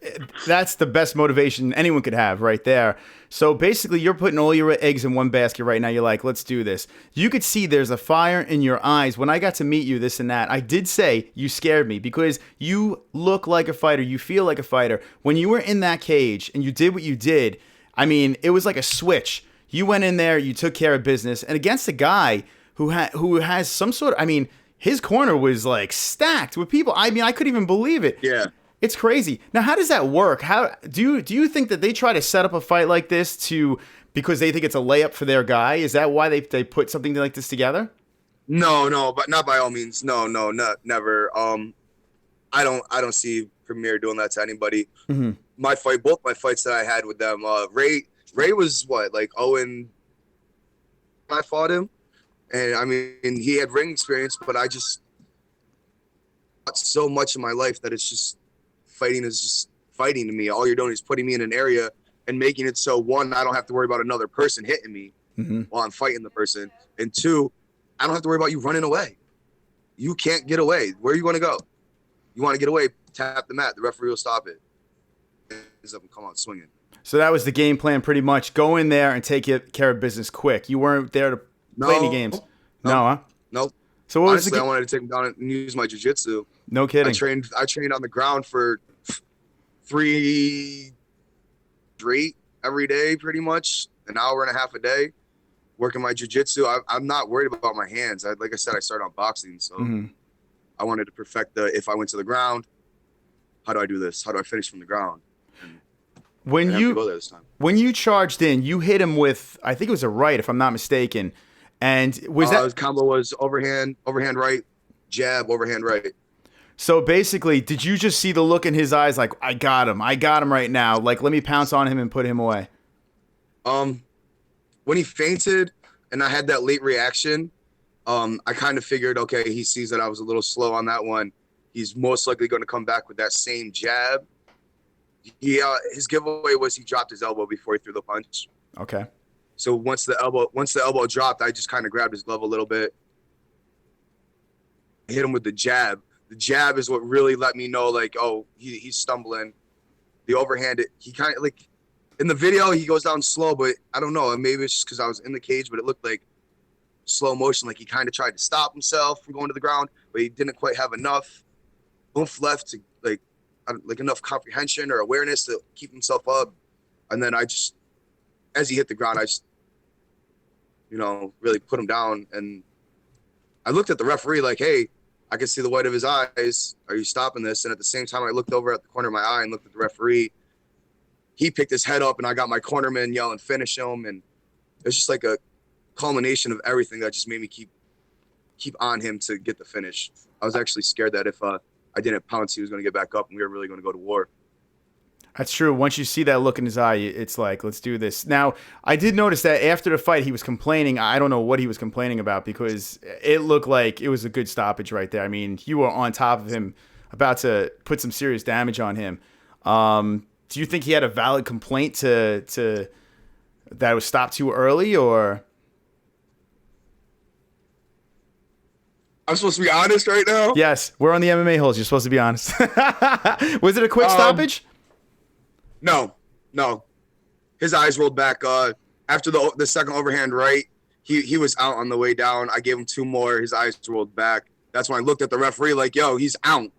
that's the best motivation anyone could have right there. So basically, you're putting all your eggs in one basket right now. You're like, let's do this. You could see there's a fire in your eyes. When I got to meet you, this and that, I did say you scared me because you look like a fighter. You feel like a fighter. When you were in that cage and you did what you did, I mean, it was like a switch. You went in there, you took care of business, and against a guy who has some sort of, I mean, his corner was like stacked with people. I mean, I couldn't even believe it. Yeah. It's crazy. Now, how does that work? How do you think that they try to set up a fight like this because they think it's a layup for their guy? Is that why they put something like this together? No, but not by all means. No, never. I don't see Premier doing that to anybody. Mm-hmm. Both my fights that I had with them, Ray was what, like 0-. I fought him. And I mean, he had ring experience, but I just got so much in my life that it's just fighting is just fighting to me. All you're doing is putting me in an area and making it so, one, I don't have to worry about another person hitting me while I'm fighting the person. And two, I don't have to worry about you running away. You can't get away. Where are you going to go? You want to get away, tap the mat. The referee will stop it. Up and come out swinging. So that was the game plan pretty much. Go in there and take care of business quick. You weren't there to play any games. No, huh? Nope. So what Honestly, was I wanted to take him down and use my jiu-jitsu. No kidding. I trained on the ground for 3 straight every day, pretty much an hour and a half a day, working my jiu-jitsu. I'm not worried about my hands. Like I said, I started on boxing, so I wanted to perfect if I went to the ground, how do I do this? How do I finish from the ground? And when I have to go there this time. When you charged in, you hit him with, I think it was a right, if I'm not mistaken. And his combo was overhand right, jab, overhand right. So basically, did you just see the look in his eyes like, I got him right now. Like, let me pounce on him and put him away. When he fainted and I had that late reaction, I kind of figured, okay, he sees that I was a little slow on that one. He's most likely going to come back with that same jab. His giveaway was he dropped his elbow before he threw the punch. Okay. So once the elbow dropped, I just kind of grabbed his glove a little bit, hit him with the jab. The jab is what really let me know, like, oh, he's stumbling. The overhand, he kind of, like, in the video, he goes down slow, but I don't know. Maybe it's just because I was in the cage, but it looked like slow motion. Like he kind of tried to stop himself from going to the ground, but he didn't quite have enough oomph left to, like enough comprehension or awareness to keep himself up. And then as he hit the ground, I just, really put him down. And I looked at the referee like, hey, I can see the white of his eyes. Are you stopping this? And at the same time, I looked over at the corner of my eye and looked at the referee. He picked his head up and I got my cornerman yelling, finish him. And it's just like a culmination of everything that just made me keep on him to get the finish. I was actually scared that if I didn't pounce, he was going to get back up and we were really going to go to war. That's true. Once you see that look in his eye, it's like, let's do this. Now, I did notice that after the fight, he was complaining. I don't know what he was complaining about because it looked like it was a good stoppage right there. I mean, you were on top of him, about to put some serious damage on him. Do you think he had a valid complaint to that it was stopped too early, or? I'm supposed to be honest right now? Yes, we're on the MMA-HOLES. You're supposed to be honest. Was it a quick stoppage? No. His eyes rolled back. After the second overhand right, he was out on the way down. I gave him 2 more. His eyes rolled back. That's when I looked at the referee like, yo, he's out.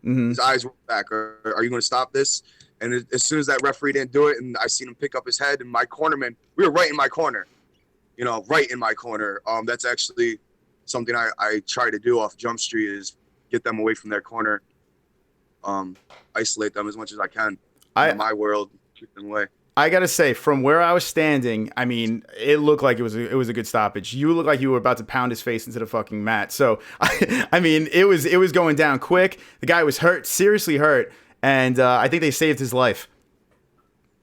Mm-hmm. His eyes rolled back. Are you going to stop this? And as soon as that referee didn't do it, and I seen him pick up his head, and my cornerman, we were right in my corner. Right in my corner. That's actually something I try to do off Jump Street is get them away from their corner, isolate them as much as I can. In my world, keep them away. I gotta say, from where I was standing, I mean, it looked like it was a good stoppage. You looked like you were about to pound his face into the fucking mat. So, I mean, it was going down quick. The guy was hurt, seriously hurt, and I think they saved his life.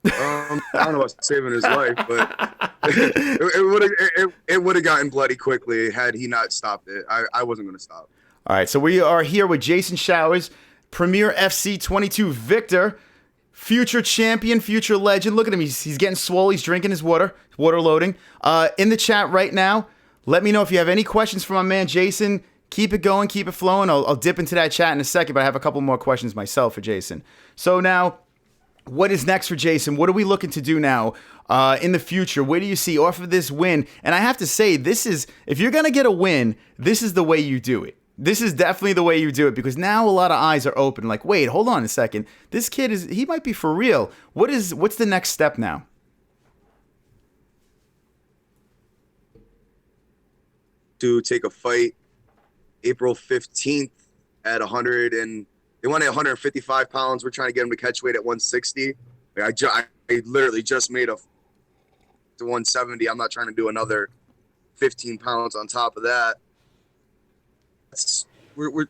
I don't know about saving his life, but it would have gotten bloody quickly had he not stopped it. I wasn't going to stop. All right, so we are here with Jason Showers, Premier FC 22 victor, future champion, future legend. Look at him. He's getting swole. He's drinking his water loading. In the chat right now, let me know if you have any questions for my man Jason. keep it going, keep it flowing. I'll dip into that chat in a second, but I have a couple more questions myself for Jason. So now, what is next for Jason? What are we looking to do now in the future? Where do you see off of this win? And I have to say, if you're going to get a win, this is the way you do it. This is definitely the way you do it, because now a lot of eyes are open. Like, wait, hold on a second. This kid he might be for real. What's the next step now? To take a fight April 15th at 100, and they want at 155 pounds. We're trying to get him to catch weight at 160. I literally just made to 170. I'm not trying to do another 15 pounds on top of that. We're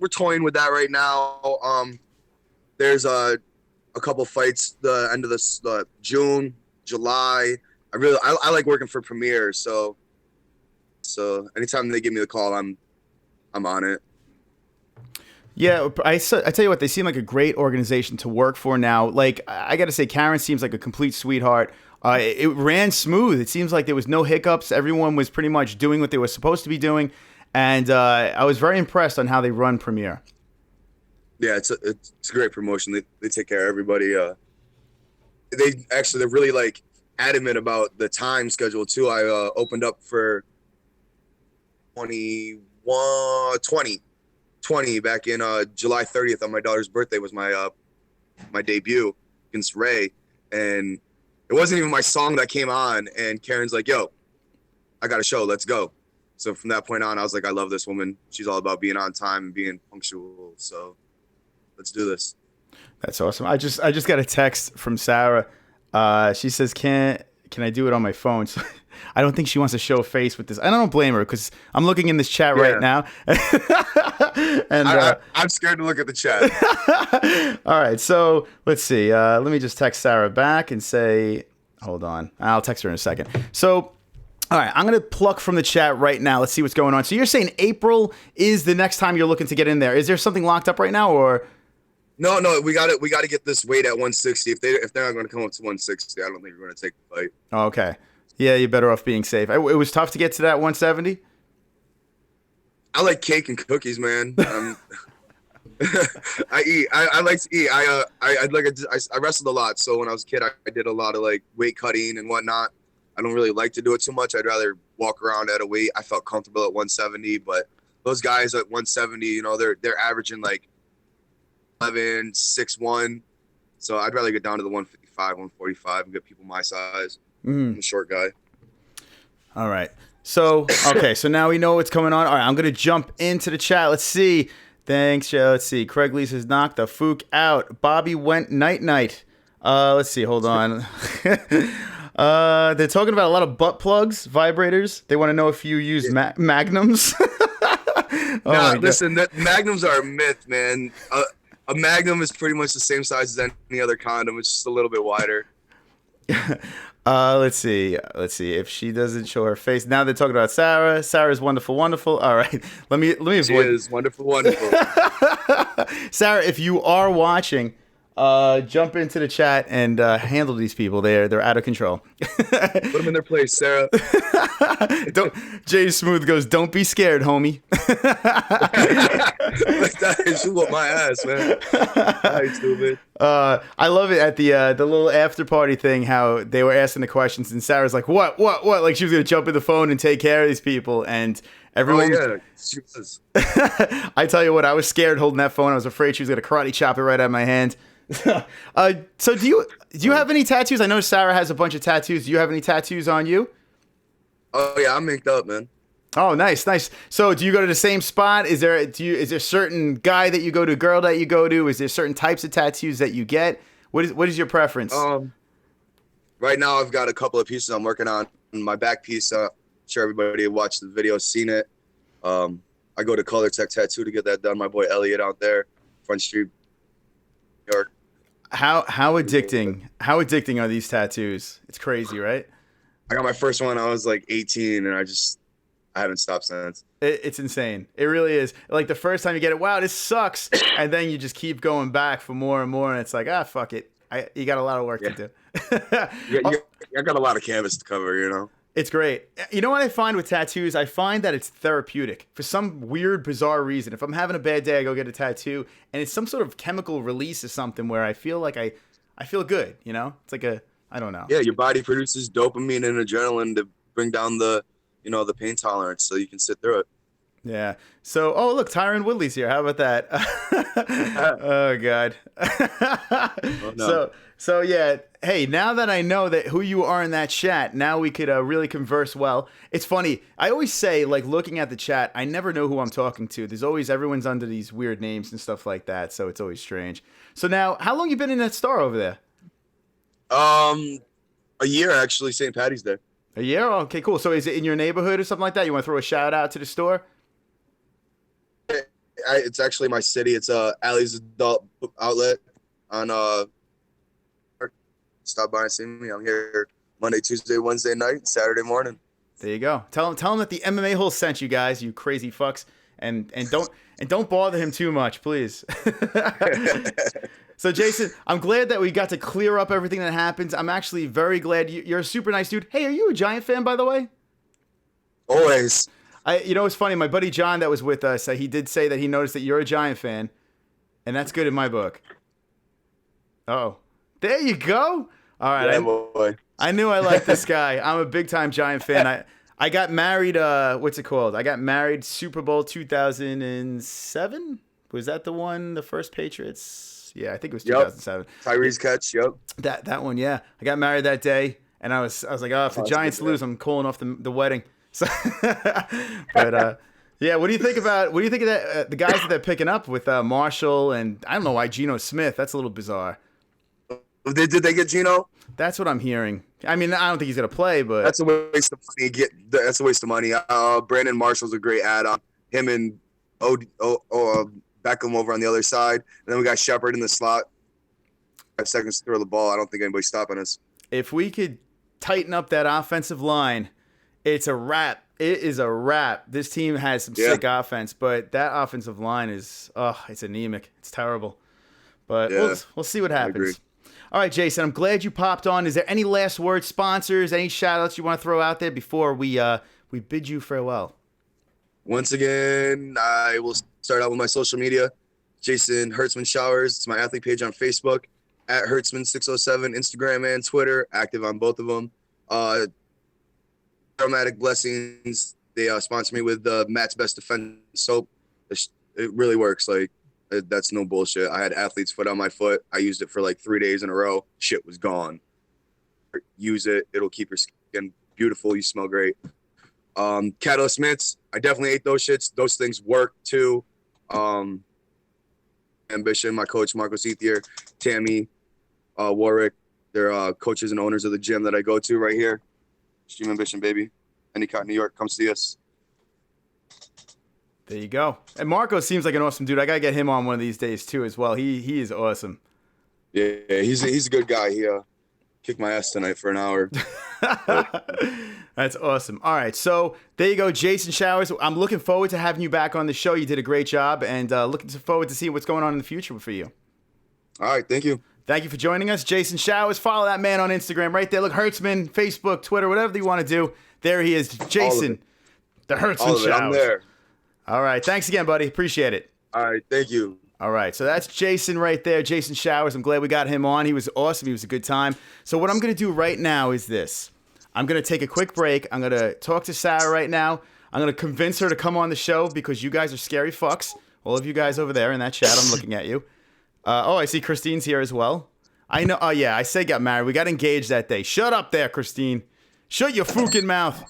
toying with that right now. There's a couple fights the end of this June, July. I like working for Premier, so anytime they give me the call, I'm on it. Yeah, I tell you what, they seem like a great organization to work for now. Like, I got to say, Karen seems like a complete sweetheart. It ran smooth. It seems like there was no hiccups. Everyone was pretty much doing what they were supposed to be doing. And I was very impressed on how they run Premier. Yeah, it's a great promotion. They take care of everybody. They're really like adamant about the time schedule too. I opened up for 20 back in July 30th on my daughter's birthday was my debut against Ray, and it wasn't even my song that came on, and Karen's like, yo, I got a show, let's go. So from that point on, I was like, I love this woman. She's all about being on time and being punctual, so let's do this. That's awesome. I just got a text from Sarah. She says, can I do it on my phone? So I don't think she wants to show face with this. I don't blame her, because I'm looking in this chat right now. And I'm scared to look at the chat. All right, so let's see. Let me just text Sarah back and say, hold on. I'll text her in a second. So, all right, I'm going to pluck from the chat right now. Let's see what's going on. So you're saying April is the next time you're looking to get in there. Is there something locked up right now, or? No, we got to get this weight at 160. If they're not going to come up to 160, I don't think we're going to take the fight. Oh, okay. Yeah, you're better off being safe. It was tough to get to that 170. I like cake and cookies, man. I eat. I like to eat. I wrestled a lot, so when I was a kid, I did a lot of like weight cutting and whatnot. I don't really like to do it too much. I'd rather walk around at a weight. I felt comfortable at 170, but those guys at 170, you know, they're averaging like 11, 6'1". So I'd rather get down to the 155, 145 and get people my size. I'm a short guy. All right. So, okay. So now we know what's coming on. All right. I'm going to jump into the chat. Let's see. Thanks, Joe. Let's see. Craig Lee says, knock the fook out. Bobby went night-night. Let's see. Hold on. They're talking about a lot of butt plugs, vibrators. They want to know if you use magnums. Listen, magnums are a myth, man. A magnum is pretty much the same size as any other condom. It's just a little bit wider. Let's see if she doesn't show her face. Now they're talking about Sarah. Sarah's wonderful. All right, let me avoid. She is wonderful. Sarah, if you are watching, jump into the chat and handle these people. They're out of control. Put them in their place, Sarah. Jay Smooth goes, don't be scared, homie. She whooped my ass, man. Hi, stupid. I love it at the little after party thing, how they were asking the questions and Sarah's like, what? Like she was going to jump in the phone and take care of these people, and everyone. Oh, yeah, she was. I tell you what, I was scared holding that phone. I was afraid she was going to karate chop it right out of my hand. So do you have any tattoos? I know Sarah has a bunch of tattoos. Do you have any tattoos on you? Oh yeah, I'm inked up, man. Oh, nice. So do you go to the same spot? Is there a certain guy that you go to, girl that you go to? Is there certain types of tattoos that you get? What is your preference? Right now I've got a couple of pieces I'm working on. My back piece, I'm sure everybody who watched the video seen it. I go to Color Tech Tattoo to get that done. My boy Elliot out there, Front Street, New York. How addicting are these tattoos? It's crazy, right? I got my first one. I was like 18, and I haven't stopped since. It's insane. It really is. Like the first time you get it, wow, this sucks, and then you just keep going back for more and more, and it's like, fuck it. You got a lot of work to do. I got a lot of canvas to cover, you know. It's great. You know what I find with tattoos? I find that it's therapeutic for some weird, bizarre reason. If I'm having a bad day, I go get a tattoo, and it's some sort of chemical release or something where I feel like I feel good. You know, it's like I don't know. Yeah, your body produces dopamine and adrenaline to bring down the pain tolerance, so you can sit through it. Yeah. So, oh look, Tyron Woodley's here. How about that? Oh God. Oh, no. So yeah. Hey, now that I know that who you are in that chat, now we could really converse well. It's funny. I always say, like, looking at the chat, I never know who I'm talking to. There's always everyone's under these weird names and stuff like that, so it's always strange. So now, how long you been in that store over there? A year actually, St. Patty's Day. A year? Okay, cool. So is it in your neighborhood or something like that? You want to throw a shout out to the store? It's actually my city. It's Alley's Adult Outlet on Stop by and see me. I'm here Monday, Tuesday, Wednesday night, Saturday morning. There you go. Tell him that the MMA-HOLE sent you guys, you crazy fucks, and don't bother him too much, please. So Jason, I'm glad that we got to clear up everything that happens. I'm actually very glad you're a super nice dude. Hey, are you a Giant fan, by the way? Always. You know, it's funny. My buddy John that was with us, he did say that he noticed that you're a Giant fan, and that's good in my book. Oh, there you go. All right. Yeah, boy. I knew I liked this guy. I'm a big time Giant fan. I got married. What's it called? I got married Super Bowl 2007. Was that the one? The first Patriots? Yeah, I think it was 2007. Tyree's catch. Yep. That one. Yeah, I got married that day, and I was like, oh, if the Giants lose, I'm calling off the wedding. So, but yeah, what do you think of that? The guys that they're picking up with Marshall and I don't know why Geno Smith. That's a little bizarre. Did they get Geno? That's what I'm hearing. I mean, I don't think he's gonna play, but that's a waste of money. That's a waste of money. Brandon Marshall's a great add-on. Him and Beckham over on the other side, and then we got Shepard in the slot. 5 seconds to throw the ball. I don't think anybody's stopping us. If we could tighten up that offensive line, it's a wrap. It is a wrap. This team has some sick offense, but that offensive line is it's anemic. It's terrible. But we'll see what happens. All right, Jason, I'm glad you popped on. Is there any last words, sponsors, any shout-outs you want to throw out there before we bid you farewell? Once again, I will start out with my social media. Jason Hertzman Showers. It's my athlete page on Facebook. At Hertzman607, Instagram and Twitter. Active on both of them. Aromatic Blessings. They sponsor me with Matt's Best Defense soap. It really works. Like, that's no bullshit. I had athlete's foot on my foot. I used it for like 3 days in a row. Shit was gone. Use it. It'll keep your skin beautiful. You smell great. Catalyst Mints. I definitely ate those shits. Those things work too. Ambition. My coach, Marcos Ethier, Tammy, Warwick. They're coaches and owners of the gym that I go to right here. Extreme Ambition, baby. Endicott, New York. Come see us. There you go. And Marco seems like an awesome dude. I gotta get him on one of these days too, as well. He is awesome. Yeah, he's a good guy. He kicked my ass tonight for an hour. That's awesome. All right, so there you go, Jason Showers. I'm looking forward to having you back on the show. You did a great job, and looking forward to seeing what's going on in the future for you. All right, thank you. Thank you for joining us, Jason Showers. Follow that man on Instagram right there. Look, Hertzman, Facebook, Twitter, whatever you want to do. There he is, Jason, the Hertzman Showers. I'm there. All right. Thanks again, buddy. Appreciate it. All right. Thank you. All right. So that's Jason right there, Jason Showers. I'm glad we got him on. He was awesome. He was a good time. So what I'm going to do right now is this. I'm going to take a quick break. I'm going to talk to Sarah right now. I'm going to convince her to come on the show because you guys are scary fucks. All of you guys over there in that chat, I'm looking at you. I see Christine's here as well. I know. Oh, yeah. I said got married. We got engaged that day. Shut up there, Christine. Shut your fucking mouth.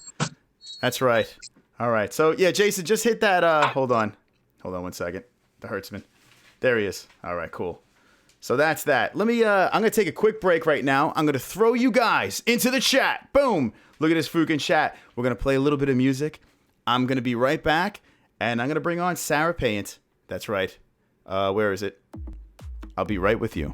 That's right. All right. So, yeah, Jason, just hit that. Hold on 1 second. The Hertzman. There he is. All right, cool. So that's that. Let me, I'm going to take a quick break right now. I'm going to throw you guys into the chat. Boom. Look at this fucking chat. We're going to play a little bit of music. I'm going to be right back, and I'm going to bring on Sarah Payant. That's right. Where is it? I'll be right with you.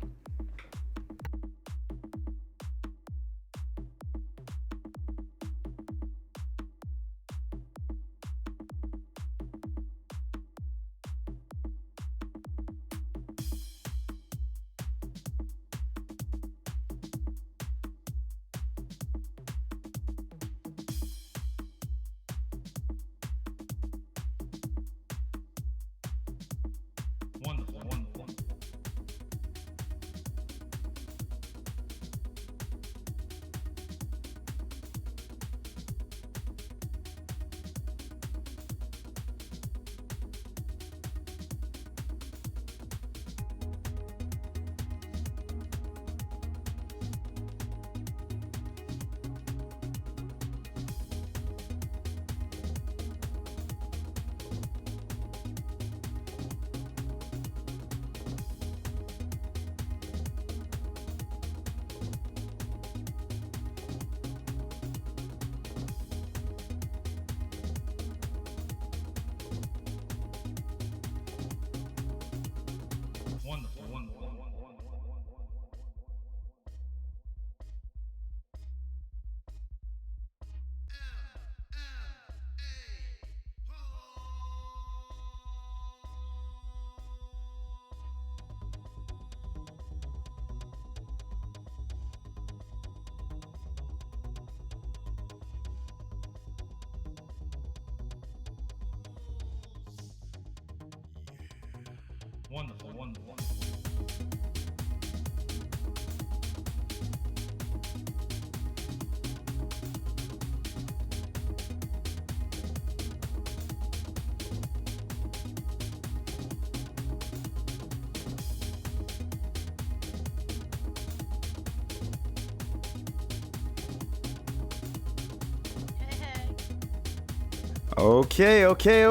Wonderful, wonderful.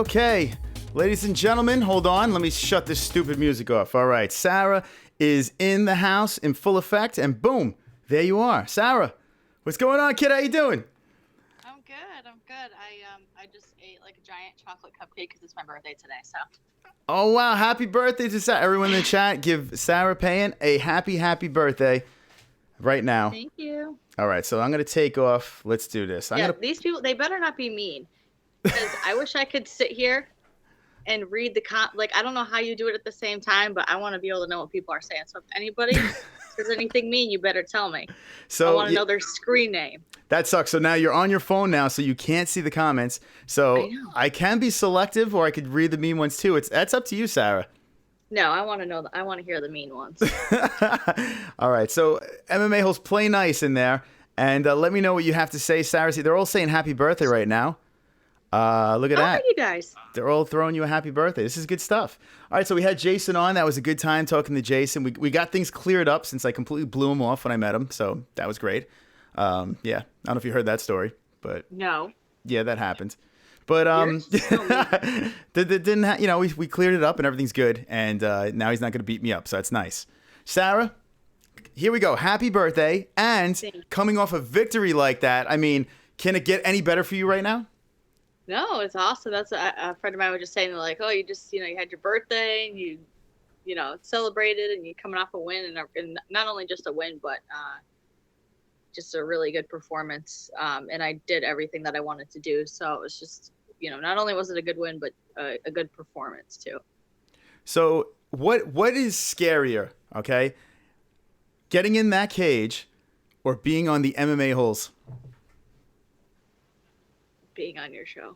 Okay. Ladies and gentlemen, hold on. Let me shut this stupid music off. All right, Sarah is in the house in full effect, and boom, there you are. Sarah, what's going on, kid? How you doing? I'm good. I just ate like a giant chocolate cupcake because it's my birthday today. So. Oh, wow. Happy birthday to Sarah. Everyone in the chat, give Sarah Payant a happy birthday right now. Thank you. All right, so I'm going to take off. Let's do this. These people, they better not be mean. Because I wish I could sit here and read the I don't know how you do it at the same time, but I want to be able to know what people are saying. So if anybody says anything mean, you better tell me. So I want to know their screen name. That sucks. So now you're on your phone now, so you can't see the comments. So I can be selective, or I could read the mean ones too. That's up to you, Sarah. No, I want to know. I want to hear the mean ones. All right. So MMA-holes, play nice in there, and let me know what you have to say, Sarah. See, they're all saying happy birthday right now. Look at that. How are you guys? They're all throwing you a happy birthday. This is good stuff. All right, so we had Jason on. That was a good time talking to Jason. We got things cleared up since I completely blew him off when I met him, so that was great. Yeah, I don't know if you heard that story, but no. Yeah, that happened. But we cleared it up and everything's good, and now he's not going to beat me up, so that's nice. Sarah, here we go. Happy birthday, and coming off a victory like that, I mean, can it get any better for you right now? No, it's awesome. That's a friend of mine was just saying, like, oh, you just, you had your birthday and you celebrated and you're coming off a win and not only just a win, but just a really good performance. And I did everything that I wanted to do. So it was just, not only was it a good win, but a good performance too. So what is scarier, okay? Getting in that cage or being on the MMA-holes? Being on your show.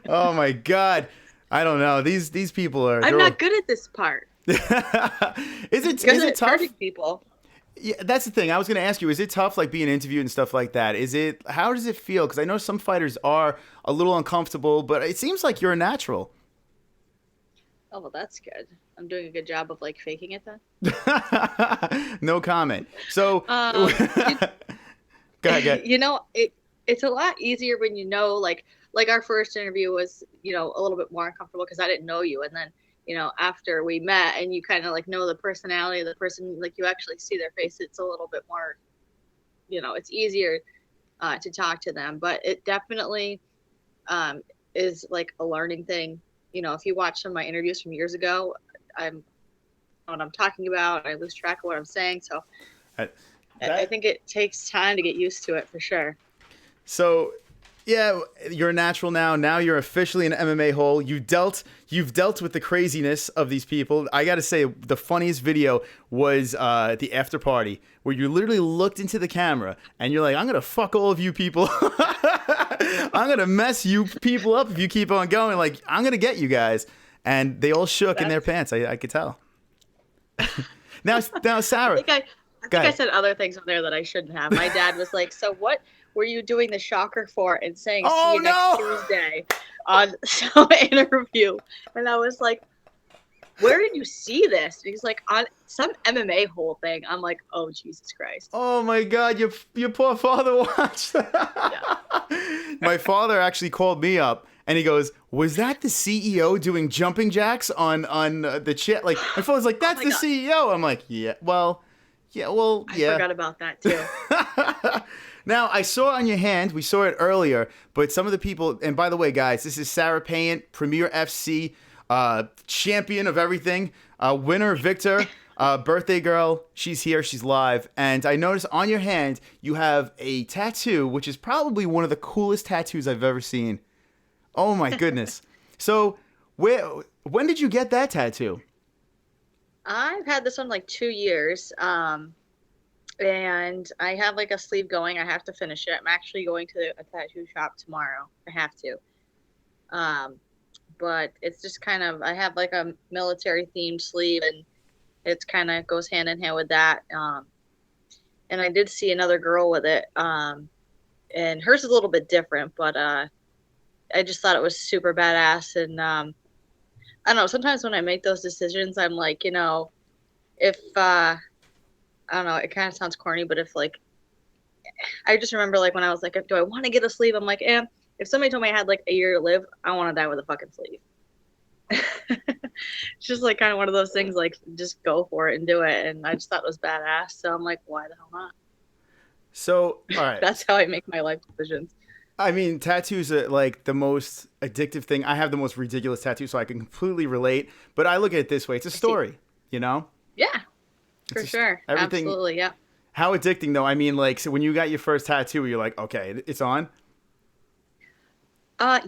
Oh my God. I don't know. These people are. I'm not good at this part. Is it tough? People. Yeah, that's the thing. I was going to ask you, is it tough, like being interviewed and stuff like that? How does it feel? Because I know some fighters are a little uncomfortable, but it seems like you're a natural. Oh, well, that's good. I'm doing a good job of like faking it then. No comment. So, go ahead. It's a lot easier when like our first interview was, a little bit more uncomfortable because I didn't know you. And then, after we met and you kind of like know the personality of the person, like you actually see their face, it's a little bit more, it's easier to talk to them. But it definitely is like a learning thing. If you watch some of my interviews from years ago, I know what I'm talking about. I lose track of what I'm saying. So I think it takes time to get used to it for sure. So, yeah, you're a natural now. Now you're officially an MMA hole. You've dealt with the craziness of these people. I got to say, the funniest video was the after party where you literally looked into the camera and you're like, I'm going to fuck all of you people. I'm going to mess you people up if you keep on going. Like, I'm going to get you guys. And they all shook in their pants. I could tell. Now, Sarah. I think I said other things on there that I shouldn't have. My dad was like, so what were you doing the shocker for and saying see you next Tuesday on some interview? And I was like, where did you see this? And he's like, on some MMA hole thing. I'm like, oh, Jesus Christ. Oh, my God. Your poor father watched that. Yeah. My father actually called me up. And he goes, was that the CEO doing jumping jacks on the chat? Like, my father's like, that's the CEO. I'm like, yeah. I forgot about that, too. Now, I saw on your hand, we saw it earlier, but some of the people, and by the way, guys, this is Sarah Payant, Premier FC, champion of everything, winner, victor, birthday girl. She's here, she's live. And I noticed on your hand, you have a tattoo, which is probably one of the coolest tattoos I've ever seen. Oh, my goodness. So, when did you get that tattoo? I've had this one like 2 years. And I have like a sleeve going. I have to finish it. I'm actually going to a tattoo shop tomorrow. I have to. but it's just kind of, I have like a military themed sleeve, and it's kind of goes hand in hand with that. And I did see another girl with it, and hers is a little bit different, but I just thought it was super badass. And I don't know, sometimes when I make those decisions, I'm like, if I don't know, it kind of sounds corny, but if like, I just remember like when I was like, do I want to get a sleeve? I'm like, if somebody told me I had like a year to live, I want to die with a fucking sleeve. It's just like kind of one of those things, like just go for it and do it. And I just thought it was badass. So I'm like, why the hell not? So, all right. That's how I make my life decisions. I mean, tattoos are like the most addictive thing. I have the most ridiculous tattoo, so I can completely relate. But I look at it this way. It's a story, Yeah, for sure. Absolutely, yeah. How addicting, though? I mean, like, so when you got your first tattoo, you're like, okay, it's on?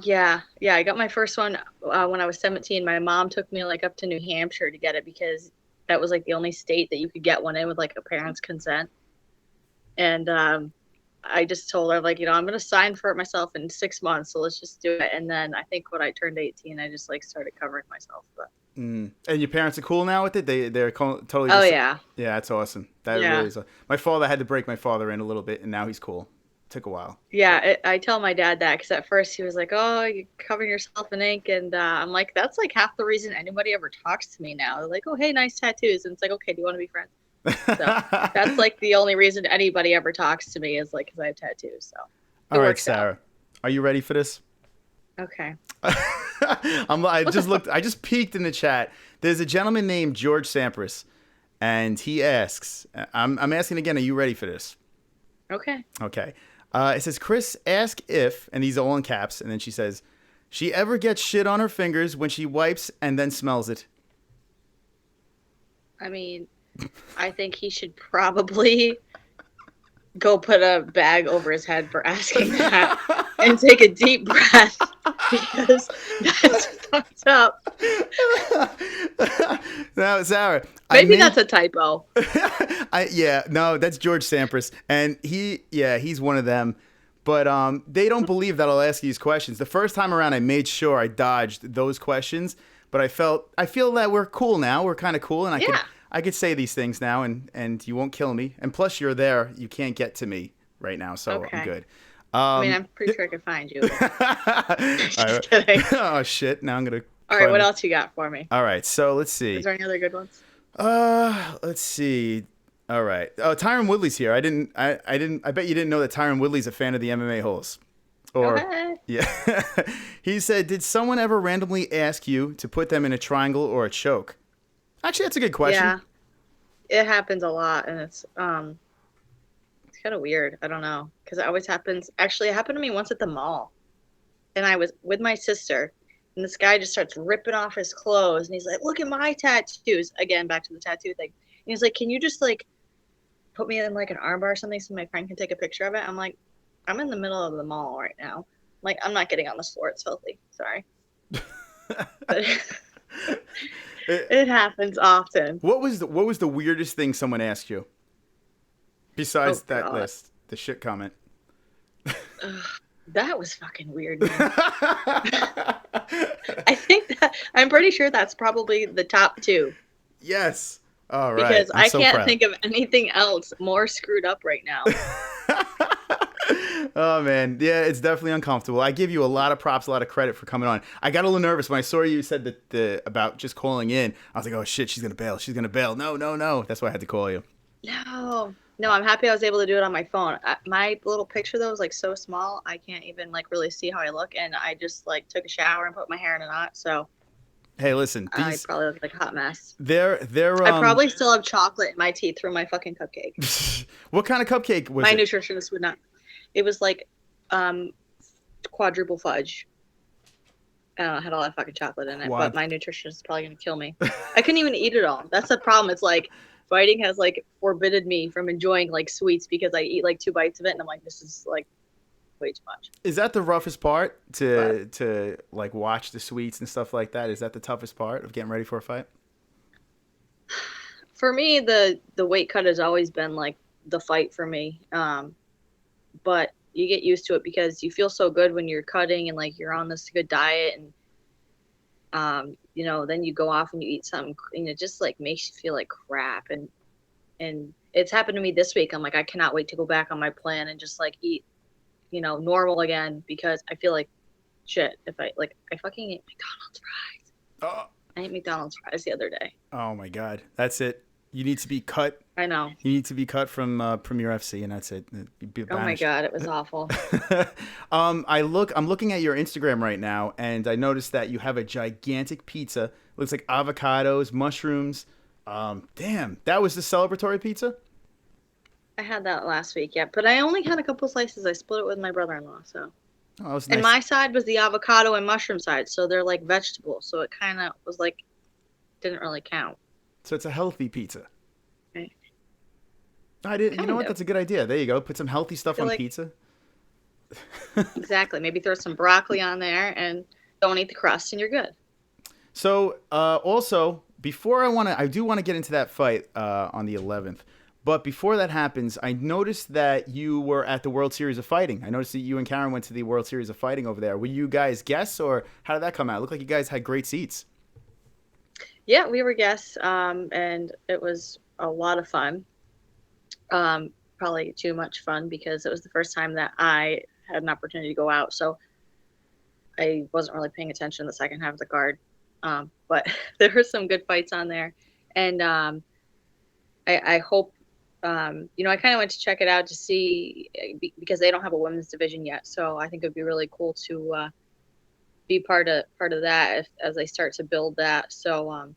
Yeah. I got my first one when I was 17. My mom took me like up to New Hampshire to get it because that was like the only state that you could get one in with like a parent's consent. And I just told her like, I'm going to sign for it myself in 6 months. So let's just do it. And then I think when I turned 18, I just like started covering myself. But. And your parents are cool now with it? They're totally. Oh yeah. Yeah, that's awesome. That really is. My father had to break my father in a little bit, and now he's cool. Took a while. Yeah, I tell my dad that because at first he was like, "Oh, you're covering yourself in ink," and I'm like, "That's like half the reason anybody ever talks to me now." They're like, "Oh, hey, nice tattoos," and it's like, "Okay, do you want to be friends?" So that's like the only reason anybody ever talks to me is like because I have tattoos. So all right, Sarah, are you ready for this? Okay. I just peeked in the chat. There's a gentleman named George Sampras, and he asks, I'm asking again, are you ready for this? Okay. It says, Chris, ask if, and these are all in caps, and then she says, she ever gets shit on her fingers when she wipes and then smells it. I mean, I think he should probably go put a bag over his head for asking that and take a deep breath because that's fucked up. Now, Sarah. Maybe that's a typo. No, that's George Sampras. And he's one of them. But they don't believe that I'll ask these questions. The first time around, I made sure I dodged those questions. But I feel that we're cool now. We're kind of cool. And I could say these things now and you won't kill me. And plus, you're there. You can't get to me right now. So okay. I'm good. I mean, I'm pretty sure I could find you. Just kidding. Oh, shit. Now I'm going to. All right. What else you got for me? All right. So let's see. Is there any other good ones? Let's see. All right. Oh, Tyron Woodley's here. I bet you didn't know that Tyron Woodley's a fan of the MMA-HOLES. Okay. Yeah. He said, did someone ever randomly ask you to put them in a triangle or a choke? Actually, that's a good question. Yeah. It happens a lot, and it's kind of weird. I don't know, because it always happens. Actually, it happened to me once at the mall, and I was with my sister, and this guy just starts ripping off his clothes, and he's like, "Look at my tattoos." Again, back to the tattoo thing. And he's like, "Can you just like put me in like an armbar or something so my friend can take a picture of it?" I'm like, "I'm in the middle of the mall right now. Like, I'm not getting on this floor. It's filthy. Sorry." But it happens often. What was the weirdest thing someone asked you? Besides that list, the shit comment. That was fucking weird, man. I'm pretty sure that's probably the top two. Yes. All right. Because I can't think of anything else more screwed up right now. Oh, man. Yeah, it's definitely uncomfortable. I give you a lot of props, a lot of credit for coming on. I got a little nervous when I saw you said that about just calling in. I was like, oh, shit, she's going to bail. She's going to bail. No. That's why I had to call you. No, I'm happy I was able to do it on my phone. My little picture, though, is like so small, I can't even like really see how I look. And I just like took a shower and put my hair in a knot. So, hey, listen. I probably look like a hot mess. They're I probably still have chocolate in my teeth from my fucking cupcake. What kind of cupcake was it? My it? nutritionist would not. It was like quadruple fudge. I don't know, it had all that fucking chocolate in it. But my nutritionist is probably going to kill me. I couldn't even eat it all. That's the problem. It's like fighting has like forbidden me from enjoying like sweets because I eat like 2 bites of it and I'm like, this is like way too much. Is that the roughest part to like watch the sweets and stuff like that? Is that the toughest part of getting ready for a fight? For me, the weight cut has always been like the fight for me. But you get used to it because you feel so good when you're cutting and like you're on this good diet and then you go off and you eat something, just like makes you feel like crap. And it's happened to me this week. I'm like, I cannot wait to go back on my plan and just like eat, normal again, because I feel like shit if I fucking ate McDonald's fries. Oh. I ate McDonald's fries the other day. Oh my God, that's it. You need to be cut. I know. You need to be cut from Premier FC, and that's it. Oh my God, it was awful. I'm looking at your Instagram right now, and I noticed that you have a gigantic pizza. Looks like avocados, mushrooms. Damn, that was the celebratory pizza? I had that last week, yeah. But I only had a couple slices. I split it with my brother-in-law, so. Oh, that was nice. And my side was the avocado and mushroom side, so they're like vegetables. So it kind of was like, didn't really count. So it's a healthy pizza. Right. You know what? That's a good idea. There you go. Put some healthy stuff on pizza. Exactly. Maybe throw some broccoli on there and don't eat the crust, and you're good. So also, before I do want to get into that fight on the 11th. But before that happens, I noticed that you were at the World Series of Fighting. I noticed that you and Karen went to the World Series of Fighting over there. Were you guys guests, or how did that come out? It looked like you guys had great seats. Yeah, we were guests, and it was a lot of fun. Probably too much fun because it was the first time that I had an opportunity to go out, so I wasn't really paying attention in the second half of the card. But there were some good fights on there, and I hope. I kind of went to check it out to see, because they don't have a women's division yet. So I think it'd be really cool to be part of that as they start to build that. So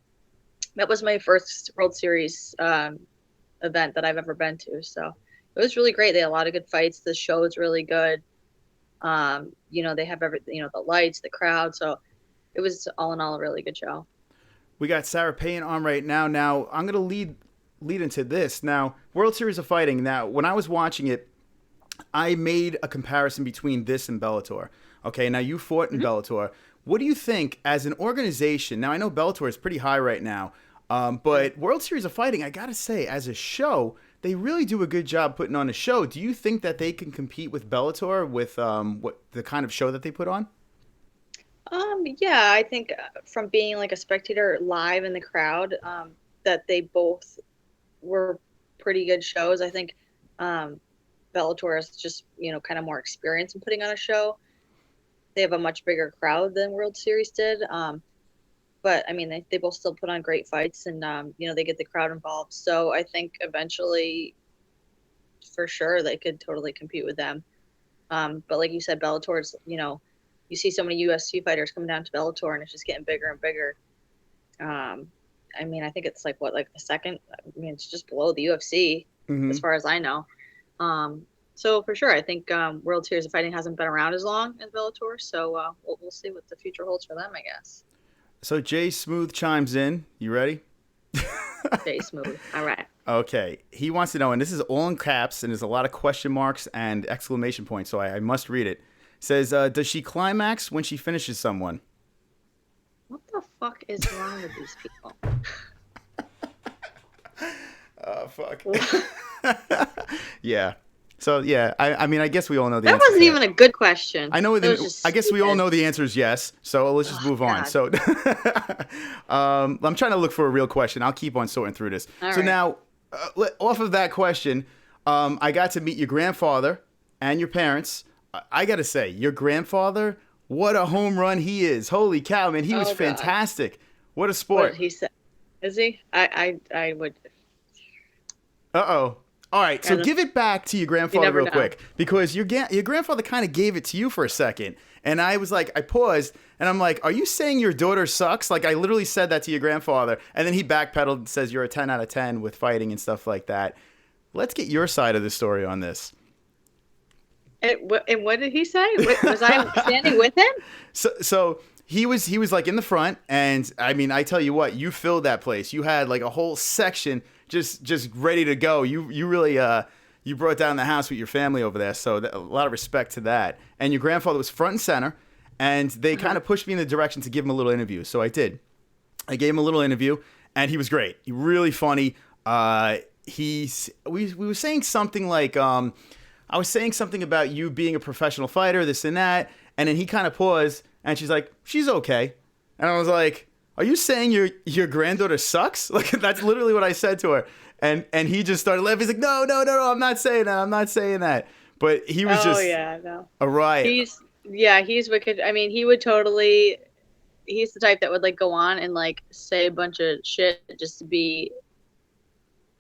that was my first World Series event that I've ever been to. So it was really great. They had a lot of good fights. The show is really good. They have everything, the lights, the crowd. So it was all in all a really good show. We got Sarah Payant on right now. Now I'm going to lead into this. Now, World Series of Fighting. Now, when I was watching it, I made a comparison between this and Bellator. Okay, now you fought in Bellator. What do you think as an organization? Now, I know Bellator is pretty high right now, but World Series of Fighting, I gotta say, as a show, they really do a good job putting on a show. Do you think that they can compete with Bellator with what the kind of show that they put on? Yeah, I think from being like a spectator live in the crowd, that they both were pretty good shows. I think Bellator is just kind of more experience in putting on a show. They have a much bigger crowd than World Series did, but I mean they both still put on great fights, and they get the crowd involved. So I think eventually, for sure, they could totally compete with them. But like you said, Bellator's you see so many UFC fighters coming down to Bellator, and it's just getting bigger and bigger. I mean, I think it's like the second. I mean, it's just below the UFC as far as I know. So for sure, I think World Series of Fighting hasn't been around as long as Bellator. So we'll see what the future holds for them, I guess. So Jay Smooth chimes in. You ready? Jay Smooth. All right. Okay. He wants to know, and this is all in caps, and there's a lot of question marks and exclamation points, so I must read it. Says, does she climax when she finishes someone? What the fuck is wrong with these people? Oh, fuck. Yeah. So, yeah, I mean, I guess we all know the answer. That wasn't even a good question. I know. I guess we all know the answer is yes. So let's just move on. So I'm trying to look for a real question. I'll keep on sorting through this. All right. Now, off of that question, I got to meet your grandfather and your parents. I got to say, your grandfather, what a home run he is. Holy cow, man. He was fantastic. What a sport. What he said. Is he? I would. Uh-oh. All right, so give it back to your grandfather real quick, because your grandfather kind of gave it to you for a second. And I was like, I paused, and I'm like, are you saying your daughter sucks? Like, I literally said that to your grandfather. And then he backpedaled and says you're a 10 out of 10 with fighting and stuff like that. Let's get your side of the story on this. And what did he say? Was I standing with him? So he was like in the front, and I mean, I tell you what, you filled that place. You had like a whole section just ready to go. You really you brought down the house with your family over there. So a lot of respect to that. And your grandfather was front and center, and they kind of pushed me in the direction to give him a little interview. So I did. I gave him a little interview, and he was great. He really funny. We were saying something like I was saying something about you being a professional fighter, this and that, and then he kind of paused, and she's like, she's okay. And I was like, are you saying your granddaughter sucks? Like, that's literally what I said to her. And he just started laughing. He's like, no, I'm not saying that. I'm not saying that. But he was a riot. He's wicked. I mean, he's the type that would like go on and like say a bunch of shit just to be,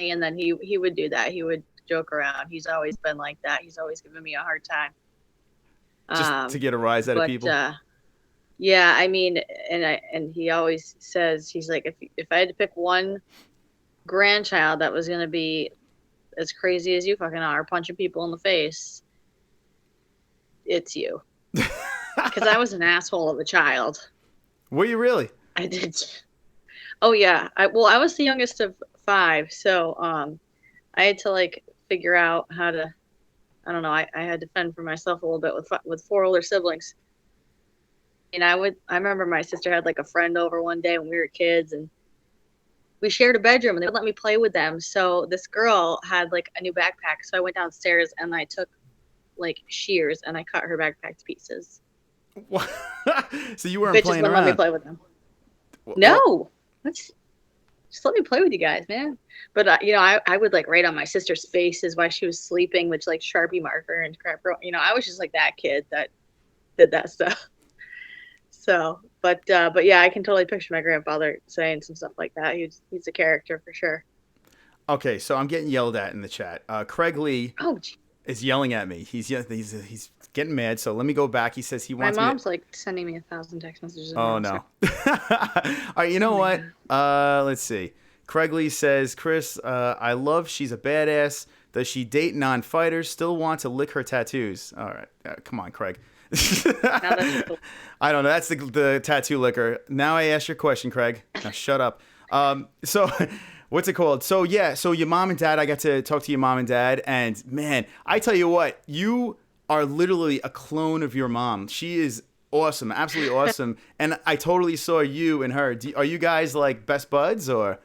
and then he would do that. He would joke around. He's always been like that. He's always given me a hard time. Just to get a rise out of people. Yeah, I mean, and he always says, he's like, if I had to pick one grandchild that was going to be as crazy as you fucking are, punching people in the face, it's you. Because I was an asshole of a child. Were you really? I did. Oh yeah. I was the youngest of 5, so I had to like figure out how to. I don't know. I had to fend for myself a little bit with 4 older siblings. And I remember my sister had like a friend over one day when we were kids, and we shared a bedroom, and they would let me play with them. So this girl had like a new backpack, so I went downstairs and I took like shears and I cut her backpack to pieces. What? So you weren't playing around? Let me play with them. No, just let me play with you guys, man. But I would like write on my sister's faces while she was sleeping with like Sharpie marker and crap. I was just like that kid that did that stuff. So, but yeah, I can totally picture my grandfather saying some stuff like that. He's a character for sure. Okay, so I'm getting yelled at in the chat. Craig Lee is yelling at me. He's getting mad. So let me go back. He says he wants. My mom's like sending me 1,000 text messages. Oh no! All right, you know what? Let's see. Craig Lee says, Chris, I love. She's a badass. Does she date non-fighters? Still want to lick her tattoos? All right, come on, Craig. I don't know. That's the tattoo licker. Now I asked your question, Craig. Now shut up. So what's it called? So yeah, so your mom and dad, I got to talk to your mom and dad, and man, I tell you what, you are literally a clone of your mom. She is awesome, absolutely awesome. And I totally saw you and her. Are you guys like best buds or?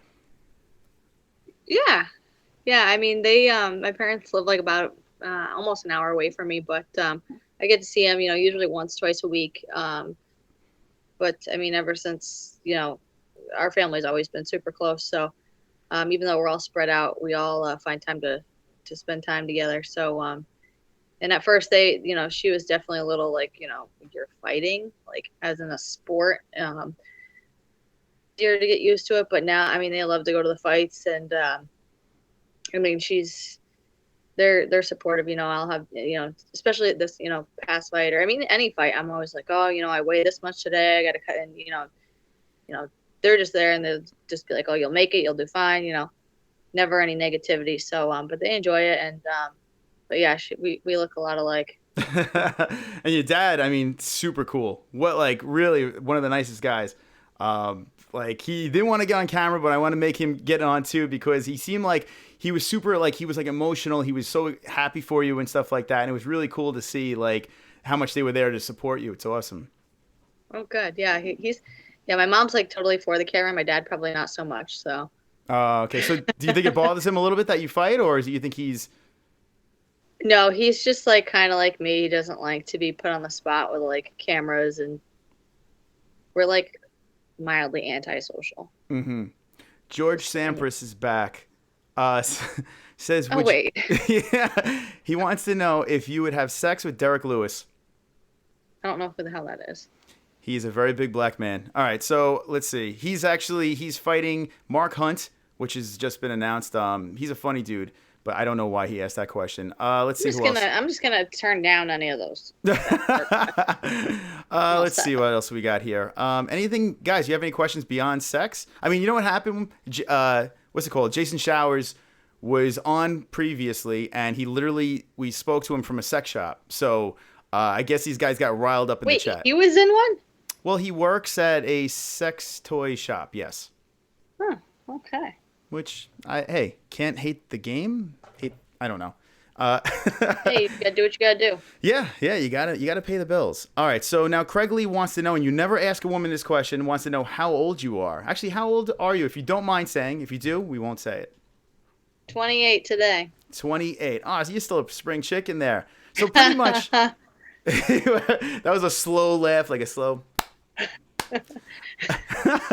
Yeah. I mean, they my parents live like about almost an hour away from me, but I get to see them, usually once, twice a week. But I mean, ever since, our family's always been super close. So even though we're all spread out, we all find time to spend time together. So, and at first she was definitely a little like, you're fighting, like as in a sport, easier to get used to it. But now, I mean, they love to go to the fights, and I mean, they're supportive. I'll have, especially at this, past fight, or I mean, any fight, I'm always like, oh, I weigh this much today, I got to cut in, they're just there, and they'll just be like, oh, you'll make it, you'll do fine, never any negativity. So, but they enjoy it. And, but yeah, we look a lot alike. And your dad, I mean, super cool. What, like, really one of the nicest guys. Like, he didn't want to get on camera, but I want to make him get on too, because he seemed like he was super, like, he was like emotional. He was so happy for you and stuff like that. And it was really cool to see like how much they were there to support you. It's awesome. Oh, good. Yeah. My mom's like totally for the camera. My dad probably not so much. So. Okay. So do you think it bothers him a little bit that you fight, or do you think he's? No, he's just like kind of like me. He doesn't like to be put on the spot with like cameras, and we're like mildly antisocial. Mm-hmm. George Sampras is back. Says, oh wait. Yeah, he wants to know if you would have sex with Derek Lewis. I don't know who the hell that is. He's a very big black man. All right, so let's see. He's fighting Mark Hunt, which has just been announced. He's a funny dude, but I don't know why he asked that question. Let's see who else. I'm just gonna turn down any of those. Let's see what else we got here. Anything, guys? You have any questions beyond sex? I mean, you know what happened? What's it called? Jason Showers was on previously, and we spoke to him from a sex shop. So I guess these guys got riled up in the chat. Wait, he was in one? Well, he works at a sex toy shop, yes. Huh, okay. Which, can't hate the game? I don't know. Hey, you gotta do what you gotta do. Yeah, you gotta pay the bills. All right, so now Craig Lee wants to know, and you never ask a woman this question, wants to know how old you are. Actually, how old are you? If you don't mind saying. If you do, we won't say it. 28 today. 28. So you're still a spring chicken there. So pretty much, that was a slow laugh, like a slow.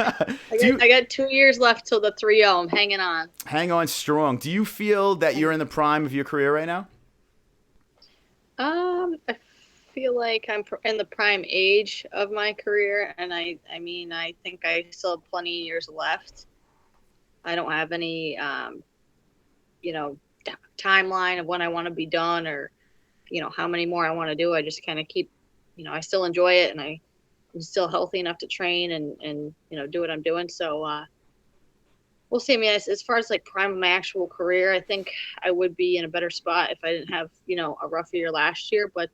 I got 2 years left till the 3-0. I'm hanging on. Hang on strong. Do you feel that you're in the prime of your career right now? I feel like I'm in the prime age of my career, and I mean, I think I still have plenty of years left. I don't have any, timeline of when I want to be done or, how many more I want to do. I just kind of keep, I still enjoy it, and I'm still healthy enough to train and do what I'm doing. So we'll see. I mean, as far as like prime of my actual career, I think I would be in a better spot if I didn't have, a rough year last year. But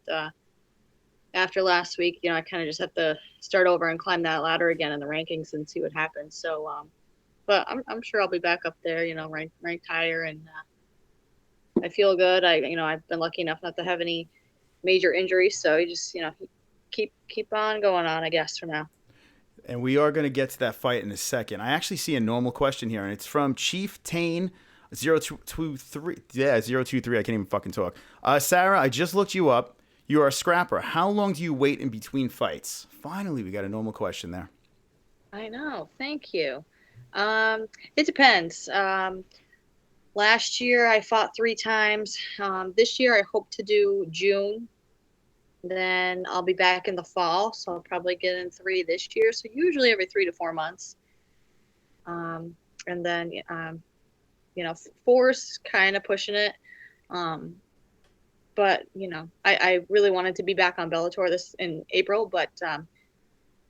after last week, I kind of just have to start over and climb that ladder again in the rankings and see what happens. So, but I'm sure I'll be back up there, ranked higher, and I feel good. I've been lucky enough not to have any major injuries, so you just, keep on going on, I guess, for now. And we are going to get to that fight in a second. I actually see a normal question here, and it's from Chief Tane 023. Yeah, 023. I can't even fucking talk. Sarah, I just looked you up. You are a scrapper. How long do you wait in between fights? Finally, we got a normal question there. I know. Thank you. It depends. Last year I fought 3 times. This year I hope to do June. Then I'll be back in the fall, so I'll probably get in 3 this year. So usually every 3 to 4 months. And then, 4's kind of pushing it. But, I really wanted to be back on Bellator this in April, but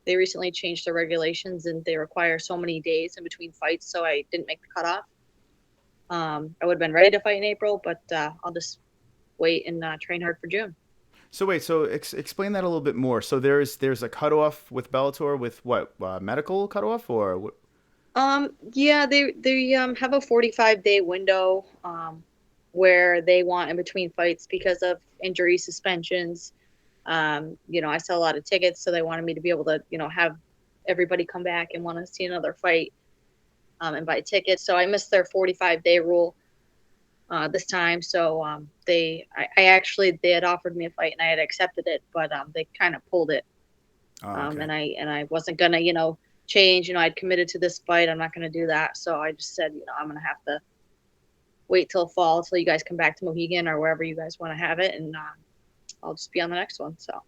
they recently changed the regulations and they require so many days in between fights, so I didn't make the cutoff. I would have been ready to fight in April, but I'll just wait and train hard for June. So wait, explain that a little bit more. So there's a cutoff with Bellator with what, medical cutoff or what? Yeah, they have a 45-day window where they want in between fights because of injury suspensions. I sell a lot of tickets, so they wanted me to be able to, have everybody come back and want to see another fight and buy tickets. So I missed their 45-day rule this time. So they had offered me a fight and I had accepted it, but they kind of pulled it. Oh, okay. And I wasn't gonna, change. I'd committed to this fight. I'm not gonna do that. So I just said, I'm gonna have to wait till fall till you guys come back to Mohegan or wherever you guys want to have it, and I'll just be on the next one. So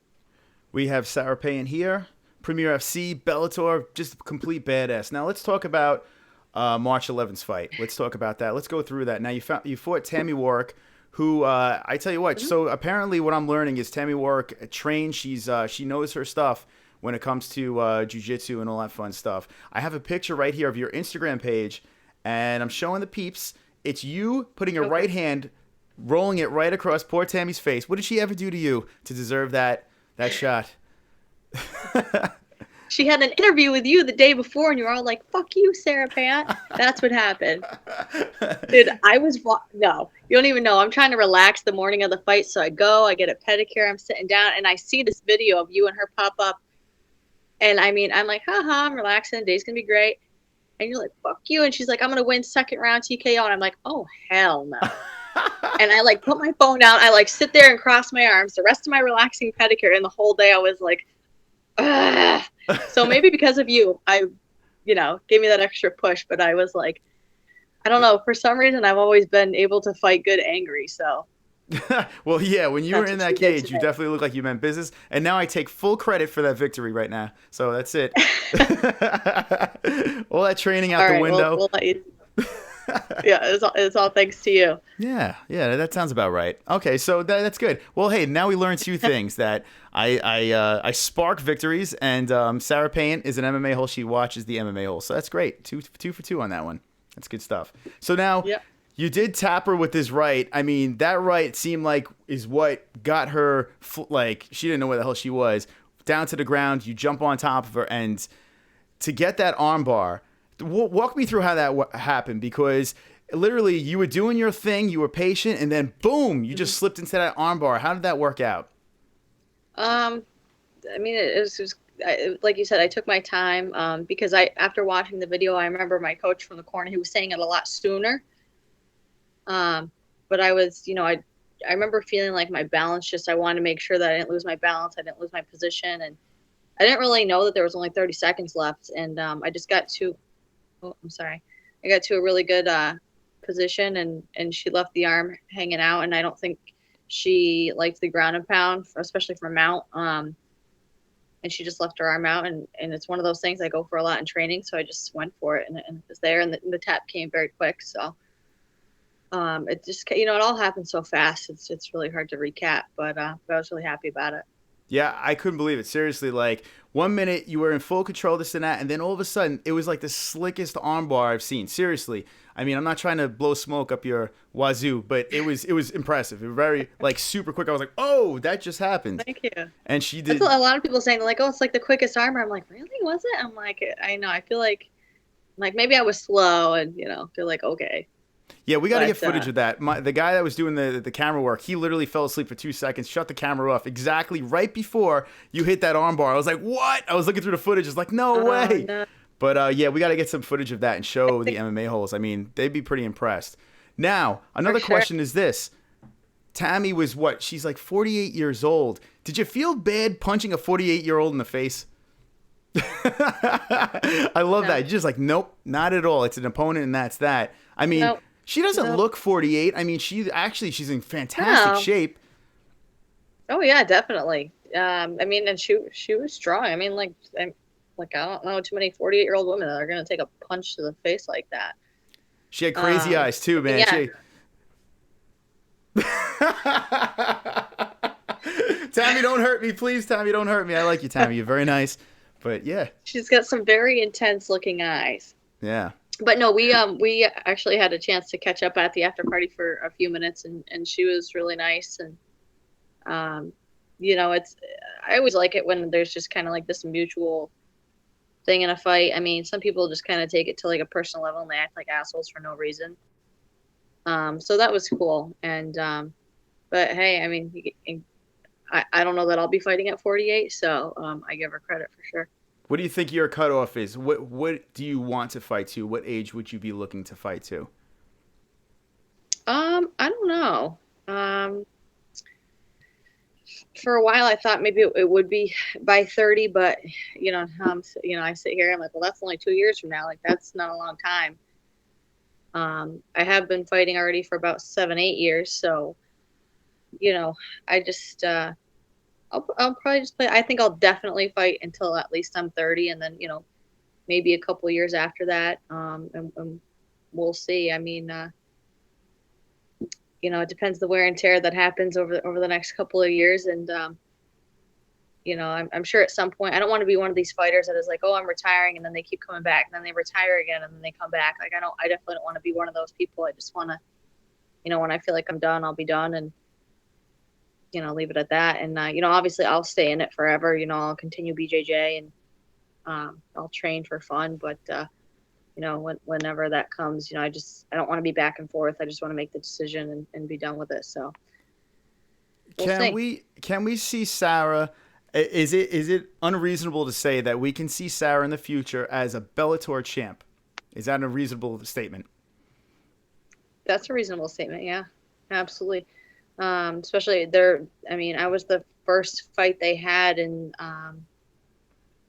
we have Sarah Payant here, Premier FC, Bellator, just a complete badass. Now let's talk about March 11th fight. Let's talk about that. Let's go through that. Now you fought Tammy Warwick, who I tell you what. So apparently, what I'm learning is Tammy Warwick trained. She knows her stuff when it comes to jiu-jitsu and all that fun stuff. I have a picture right here of your Instagram page, and I'm showing the peeps. It's you putting your right hand, rolling it right across poor Tammy's face. What did she ever do to you to deserve that shot? She had an interview with you the day before, and you were all like, "Fuck you, Sarah Payant." That's what happened. Dude, no, you don't even know. I'm trying to relax the morning of the fight, so I get a pedicure, I'm sitting down, and I see this video of you and her pop up. And I mean, I'm like, haha, I'm relaxing, the day's gonna be great. And you're like, fuck you. And she's like, I'm gonna win second round TKO. And I'm like, oh hell no. And I put my phone down, I sit there and cross my arms, the rest of my relaxing pedicure, and the whole day I was like, ugh. So maybe because of you, I gave me that extra push, but I was like, I don't know, for some reason I've always been able to fight good angry, so. Well, yeah, when you were in that cage, you definitely looked like you meant business, and now I take full credit for that victory right now. So that's it. All that training out the window. We'll let you. Yeah, it's all thanks to you. Yeah, that sounds about right. Okay, so that's good. Well, hey, now we learned 2 things: that I spark victories, and Sarah Payant is an MMA-hole. She watches the MMA-hole, so that's great. Two for two on that one. That's good stuff. So now. Yep. You did tap her with this right. I mean, that right seemed like is what got her, she didn't know where the hell she was, down to the ground. You jump on top of her, and to get that arm bar, walk me through how that happened, because literally you were doing your thing, you were patient, and then boom, you just slipped into that arm bar. How did that work out? I mean, it was just, like you said, I took my time because after watching the video, I remember my coach from the corner, he was saying it a lot sooner. But I was, I remember feeling like my balance I wanted to make sure that I didn't lose my balance. I didn't lose my position. And I didn't really know that there was only 30 seconds left, and I just got to. Oh, I'm sorry. I got to a really good position, and she left the arm hanging out, and I don't think she liked the ground and pound, especially for mount. And she just left her arm out, and it's one of those things I go for a lot in training, so I just went for it, and it was there, and the tap came very quick, so it just, it all happened so fast. It's really hard to recap, but I was really happy about it. Yeah, I couldn't believe it. Seriously, like 1 minute you were in full control, this and that, and then all of a sudden it was like the slickest armbar I've seen. Seriously, I mean, I'm not trying to blow smoke up your wazoo, but it was impressive. It was very like super quick. I was like, oh, that just happened. Thank you. And she did. That's a lot of people saying, like, oh, it's like the quickest armbar. I'm like, really? Was it? I'm like, I know. I feel like maybe I was slow, and feel like okay. Yeah, we got to get footage of that. The guy that was doing the camera work, he literally fell asleep for 2 seconds, shut the camera off exactly right before you hit that armbar. I was like, what? I was looking through the footage. It's like, no way. No. But yeah, we got to get some footage of that and show the MMA-holes. I mean, they'd be pretty impressed. Now, another question is this. Tammy was what? She's like 48 years old. Did you feel bad punching a 48-year-old in the face? I love that. You're just like, nope, not at all. It's an opponent, and that's that. I mean... Nope. She doesn't look 48. I mean, she's in fantastic shape. Oh yeah, definitely. I mean, and she was strong. I mean, I don't know too many 48-year-old women that are gonna take a punch to the face like that. She had crazy eyes too, man. Yeah. Tammy, don't hurt me, please. Tammy, don't hurt me. I like you, Tammy. You're very nice. But yeah, she's got some very intense looking eyes. Yeah. But no, we actually had a chance to catch up at the after party for a few minutes, and she was really nice, and it's, I always like it when there's just kind of like this mutual thing in a fight. I mean, some people just kind of take it to like a personal level and they act like assholes for no reason. So that was cool, and but hey, I mean, I don't know that I'll be fighting at 48, so I give her credit for sure. What do you think your cutoff is? What do you want to fight to? What age would you be looking to fight to? I don't know. For a while I thought maybe it would be by 30, but I sit here and I'm like, well, that's only 2 years from now. Like, that's not a long time. I have been fighting already for about 7-8 years, so I just I'll probably just play. I think I'll definitely fight until at least I'm 30, and then maybe a couple years after that, and we'll see. I mean, it depends the wear and tear that happens over the next couple of years, and I'm sure at some point I don't want to be one of these fighters that is like, oh, I'm retiring, and then they keep coming back, and then they retire again, and then they come back. Like, I definitely don't want to be one of those people. I just want to, when I feel like I'm done, I'll be done, and leave it at that. And, obviously I'll stay in it forever. I'll continue BJJ, and I'll train for fun. But, whenever that comes, I don't want to be back and forth. I just want to make the decision and be done with it. So can we see Sarah? Is it unreasonable to say that we can see Sarah in the future as a Bellator champ? Is that a reasonable statement? That's a reasonable statement. Yeah, absolutely. Especially there. I mean, I was the first fight they had in, I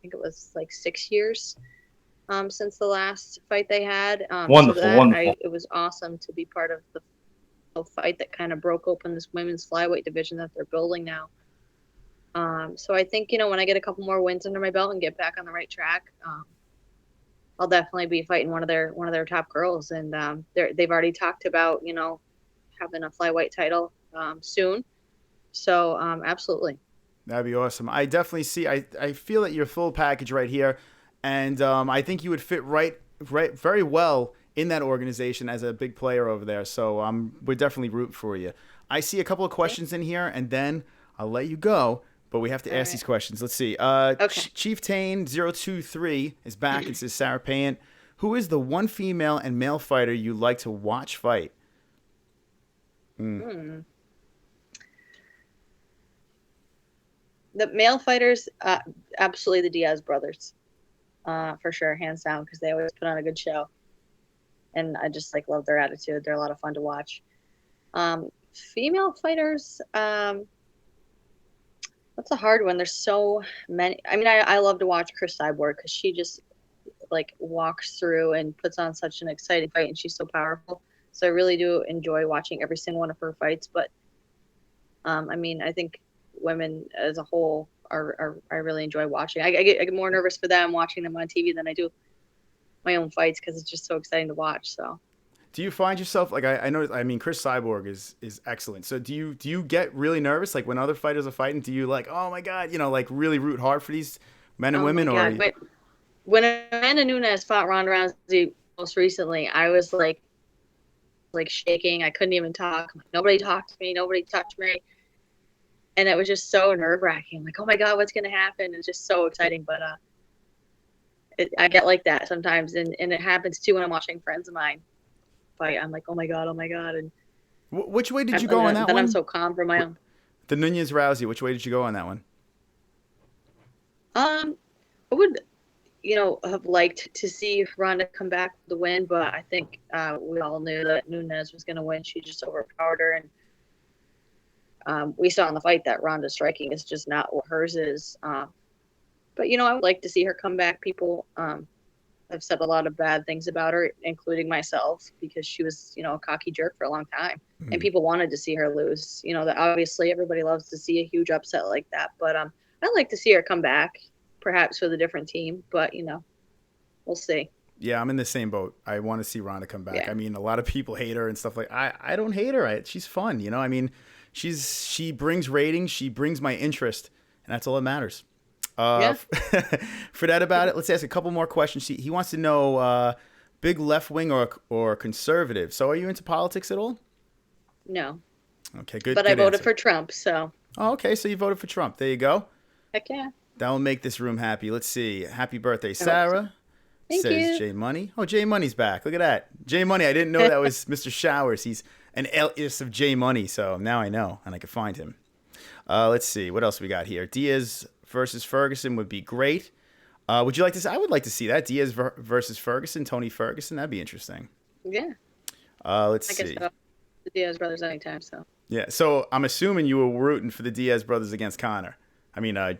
think it was like 6 years, since the last fight they had. Wonderful. It was awesome to be part of the fight that kind of broke open this women's flyweight division that they're building now. So I think, when I get a couple more wins under my belt and get back on the right track, I'll definitely be fighting one of their top girls. And they've already talked about, having a flyweight title soon. So absolutely. That'd be awesome. I definitely see. I feel that you're full package right here, and I think you would fit right very well in that organization as a big player over there. So we're definitely rooting for you. I see a couple of questions in here, and then I'll let you go. But we have to ask these questions. Let's see. Okay. Chief Tane 023 is back and says, Sarah Payant, who is the one female and male fighter you like to watch fight? The male fighters, absolutely the Diaz brothers, for sure, hands down, because they always put on a good show, and I just love their attitude. They're a lot of fun to watch. Female fighters, That's a hard one. There's so many. I mean, I love to watch Chris Cyborg because she just like walks through and puts on such an exciting fight, and she's so powerful. So I really do enjoy watching every single one of her fights. But I mean, I think women as a whole are I really enjoy watching. I get more nervous for them watching them on TV than I do my own fights because it's just so exciting to watch. So. Do you find yourself like I know? I mean, Chris Cyborg is excellent. So do you get really nervous like when other fighters are fighting? Do you like, oh my god, like really root hard for these men and women? Or but when Amanda Nunes fought Ronda Rousey most recently, I was like shaking. I couldn't even talk. Nobody talked to me. Nobody touched me, and it was just so nerve wracking. Like, oh my god, what's gonna happen? It's just so exciting. But I get like that sometimes, and it happens too when I'm watching friends of mine fight. I'm like, oh my god, and which way did you go on that one? Then I'm so calm for my own. The Nunes Rousey, which way did you go on that one? I would, have liked to see Ronda come back with the win, but I think we all knew that Nunes was going to win. She just overpowered her, and we saw in the fight that Ronda's striking is just not what hers is. But I would like to see her come back. People have said a lot of bad things about her, including myself, because she was, a cocky jerk for a long time. Mm-hmm. And people wanted to see her lose. That obviously everybody loves to see a huge upset like that. But I'd like to see her come back, perhaps with a different team. But, we'll see. Yeah, I'm in the same boat. I want to see Ronda come back. Yeah. I mean, a lot of people hate her and stuff like I don't hate her. She's fun, I mean, she brings ratings. She brings my interest. And that's all that matters. For that about it, let's ask a couple more questions. He wants to know big left wing or conservative. So are you into politics at all? No. Okay, good. But good I voted answer. for Trump, so. Oh, okay, so you voted for Trump. There you go. Heck yeah. That will make this room happy. Let's see. Happy birthday, Sarah. Thank says you. Jay Money. Oh, Jay Money's back. Look at that. Jay Money. I didn't know that was Mr. Showers. He's an alias of Jay Money, so now I know, and I can find him. Let's see. What else we got here? Diaz versus Ferguson would be great. Would you like to see? I would like to see that. Diaz versus Ferguson, Tony Ferguson. That'd be interesting. Yeah. Let's see. I guess the Diaz brothers anytime, so. Yeah, so I'm assuming you were rooting for the Diaz brothers against Conor. I mean, I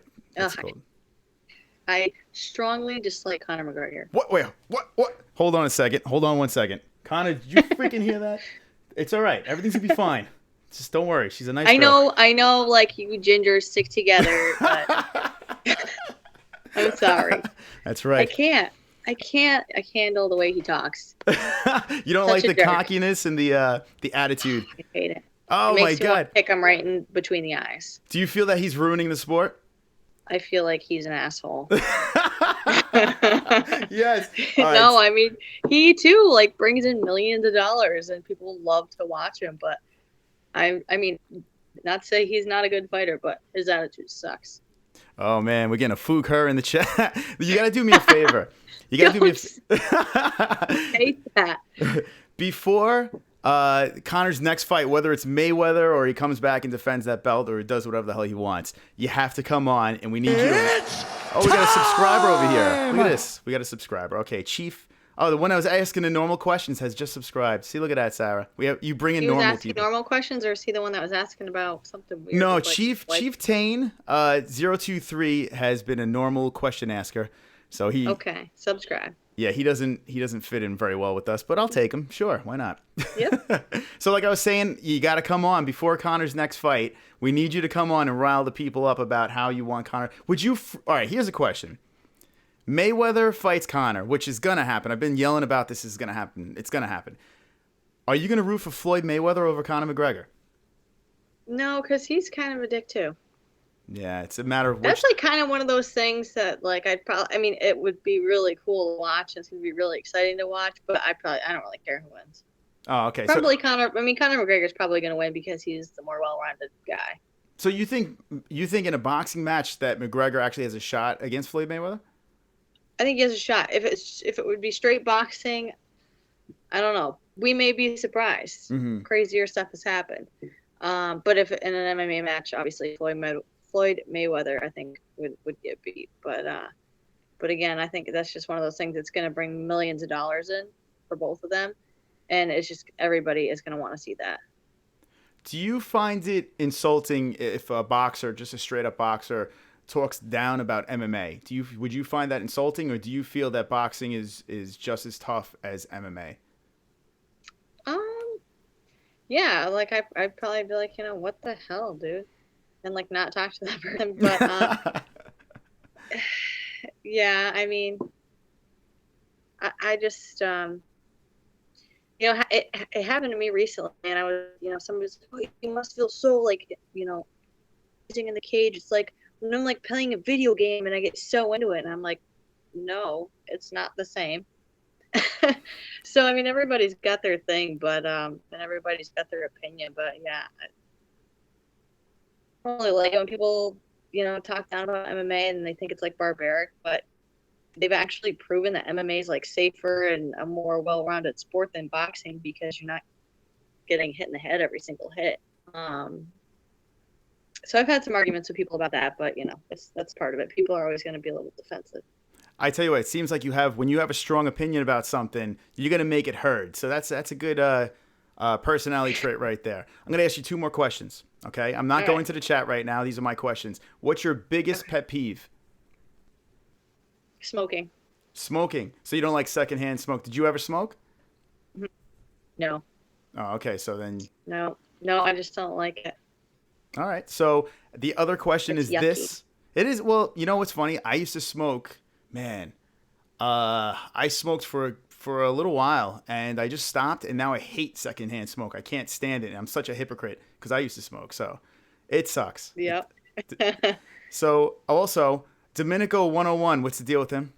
strongly dislike Conor McGregor. What? Wait, what? Hold on a second. Hold on 1 second. Conor, did you freaking hear that? It's all right. Everything's going to be fine. Just don't worry. She's a nice girl. I know, like, you gingers stick together, but I'm sorry. That's right. I can't handle the way he talks. You don't like the cockiness and the attitude. I hate it. Oh, it my makes me God. want to pick him right in between the eyes. Do you feel that he's ruining the sport? I feel like he's an asshole. Yes. No, I mean, he too, like, brings in millions of dollars and people love to watch him, but I mean, not to say he's not a good fighter, but his attitude sucks. Oh man, we're getting a fook her in the chat. You got to do me a favor. You got to do me I hate that. Before Conor's next fight, whether it's Mayweather or he comes back and defends that belt or he does whatever the hell he wants, you have to come on and we need you to... Oh, we got a subscriber over here. Look at this. We got a subscriber. Okay, Chief. Oh, the one I was asking the normal questions has just subscribed. See, look at that, Sarah. You bring in normal people. He was asking normal questions, or is he the one that was asking about something weird? No, Chief Tane 023 has been a normal question asker. So he... Okay, subscribe. Yeah, he doesn't fit in very well with us, but I'll take him. Sure, why not? Yep. So like I was saying, you got to come on before Conor's next fight. We need you to come on and rile the people up about how you want Conor. Would you... All right, here's a question. Mayweather fights Conor, which is going to happen. I've been yelling about this is going to happen. It's going to happen. Are you going to root for Floyd Mayweather over Conor McGregor? No, because he's kind of a dick too. Yeah, it's a matter of... That's like kind of one of those things that like it would be really cool to watch. And it's going to be really exciting to watch, but I don't really care who wins. Oh, okay. Probably Conor McGregor is probably going to win because he's the more well-rounded guy. So you think in a boxing match that McGregor actually has a shot against Floyd Mayweather? I think he has a shot. If it would be straight boxing, I don't know. We may be surprised. Mm-hmm. Crazier stuff has happened. But if in an MMA match, obviously Floyd Mayweather, I think would get beat. But again, I think that's just one of those things that's going to bring millions of dollars in for both of them, and it's just everybody is going to want to see that. Do you find it insulting if a boxer, just a straight up boxer, talks down about MMA? Would you find that insulting, or do you feel that boxing is just as tough as MMA? Yeah, like I'd probably be like, what the hell, dude, and like not talk to that person. But yeah, I mean, I just it happened to me recently, and I was, somebody was like, oh, you must feel so like, sitting in the cage. It's like when I'm like playing a video game and I get so into it, and I'm like, no, it's not the same. So I mean, everybody's got their thing, but and everybody's got their opinion. But yeah, I don't really like when people talk down about MMA and they think it's like barbaric, but they've actually proven that MMA is like safer and a more well-rounded sport than boxing, because you're not getting hit in the head every single hit. So I've had some arguments with people about that, but that's part of it. People are always going to be a little defensive. I tell you what, it seems like when you have a strong opinion about something, you're going to make it heard. So that's a good personality trait right there. I'm going to ask you 2 more questions, okay? I'm not going to the chat right now. These are my questions. What's your biggest pet peeve? Smoking. Smoking. So you don't like secondhand smoke. Did you ever smoke? No. Oh, okay. So then. No, I just don't like it. All right. So the other question is yucky. this. It is, well, you know what's funny? I used to smoke, man. I smoked for a little while, and I just stopped, and now I hate secondhand smoke. I can't stand it. I'm such a hypocrite because I used to smoke, so it sucks. Yep. So also, Domenico 101, what's the deal with him?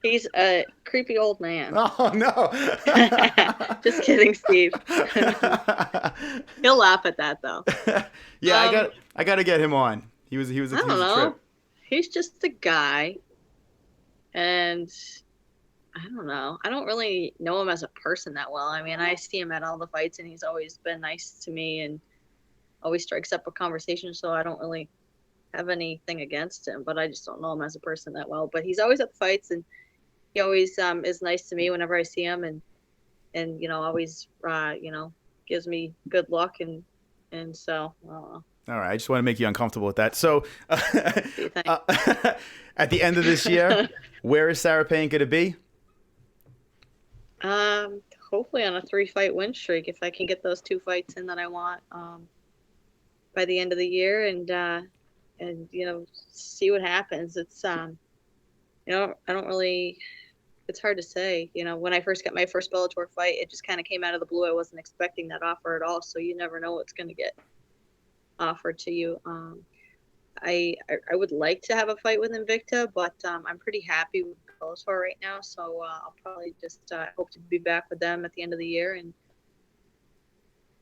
He's a creepy old man. Oh no! Just kidding, Steve. He'll laugh at that though. Yeah, I got to get him on. He was a trip. He's just a guy, and I don't know. I don't really know him as a person that well. I mean, I see him at all the fights, and he's always been nice to me and always strikes up a conversation. So I don't really have anything against him, but I just don't know him as a person that well. But he's always at the fights, and he always is nice to me whenever I see him, and always gives me good luck, and so. All right, I just want to make you uncomfortable with that. So, at the end of this year, where is Sarah Payant going to be? Hopefully on a 3-fight win streak, if I can get those 2 fights in that I want by the end of the year, and see what happens. It's I don't really. It's hard to say. When I first got my first Bellator fight, it just kind of came out of the blue. I wasn't expecting that offer at all, so you never know what's going to get offered to you. I would like to have a fight with Invicta, but I'm pretty happy with Bellator right now, so I'll probably just hope to be back with them at the end of the year. And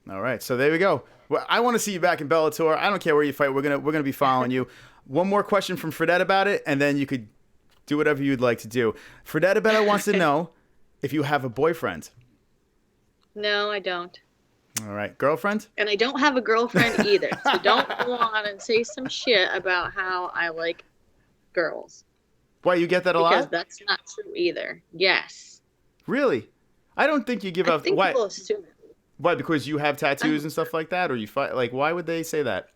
all right, so there we go. Well, I want to see you back in Bellator. I don't care where you fight. We're gonna be following you. One more question from Fredette about it, and then you could do whatever you'd like to do. Fredette about it wants to know if you have a boyfriend. No, I don't. All right, girlfriend? And I don't have a girlfriend either. So don't go on and say some shit about how I like girls. Why, you get that a lot? Because that's not true either. Yes. Really? I don't think you give up. Why? People assume it. Why? Because you have tattoos and stuff like that, or you fight? Like, why would they say that?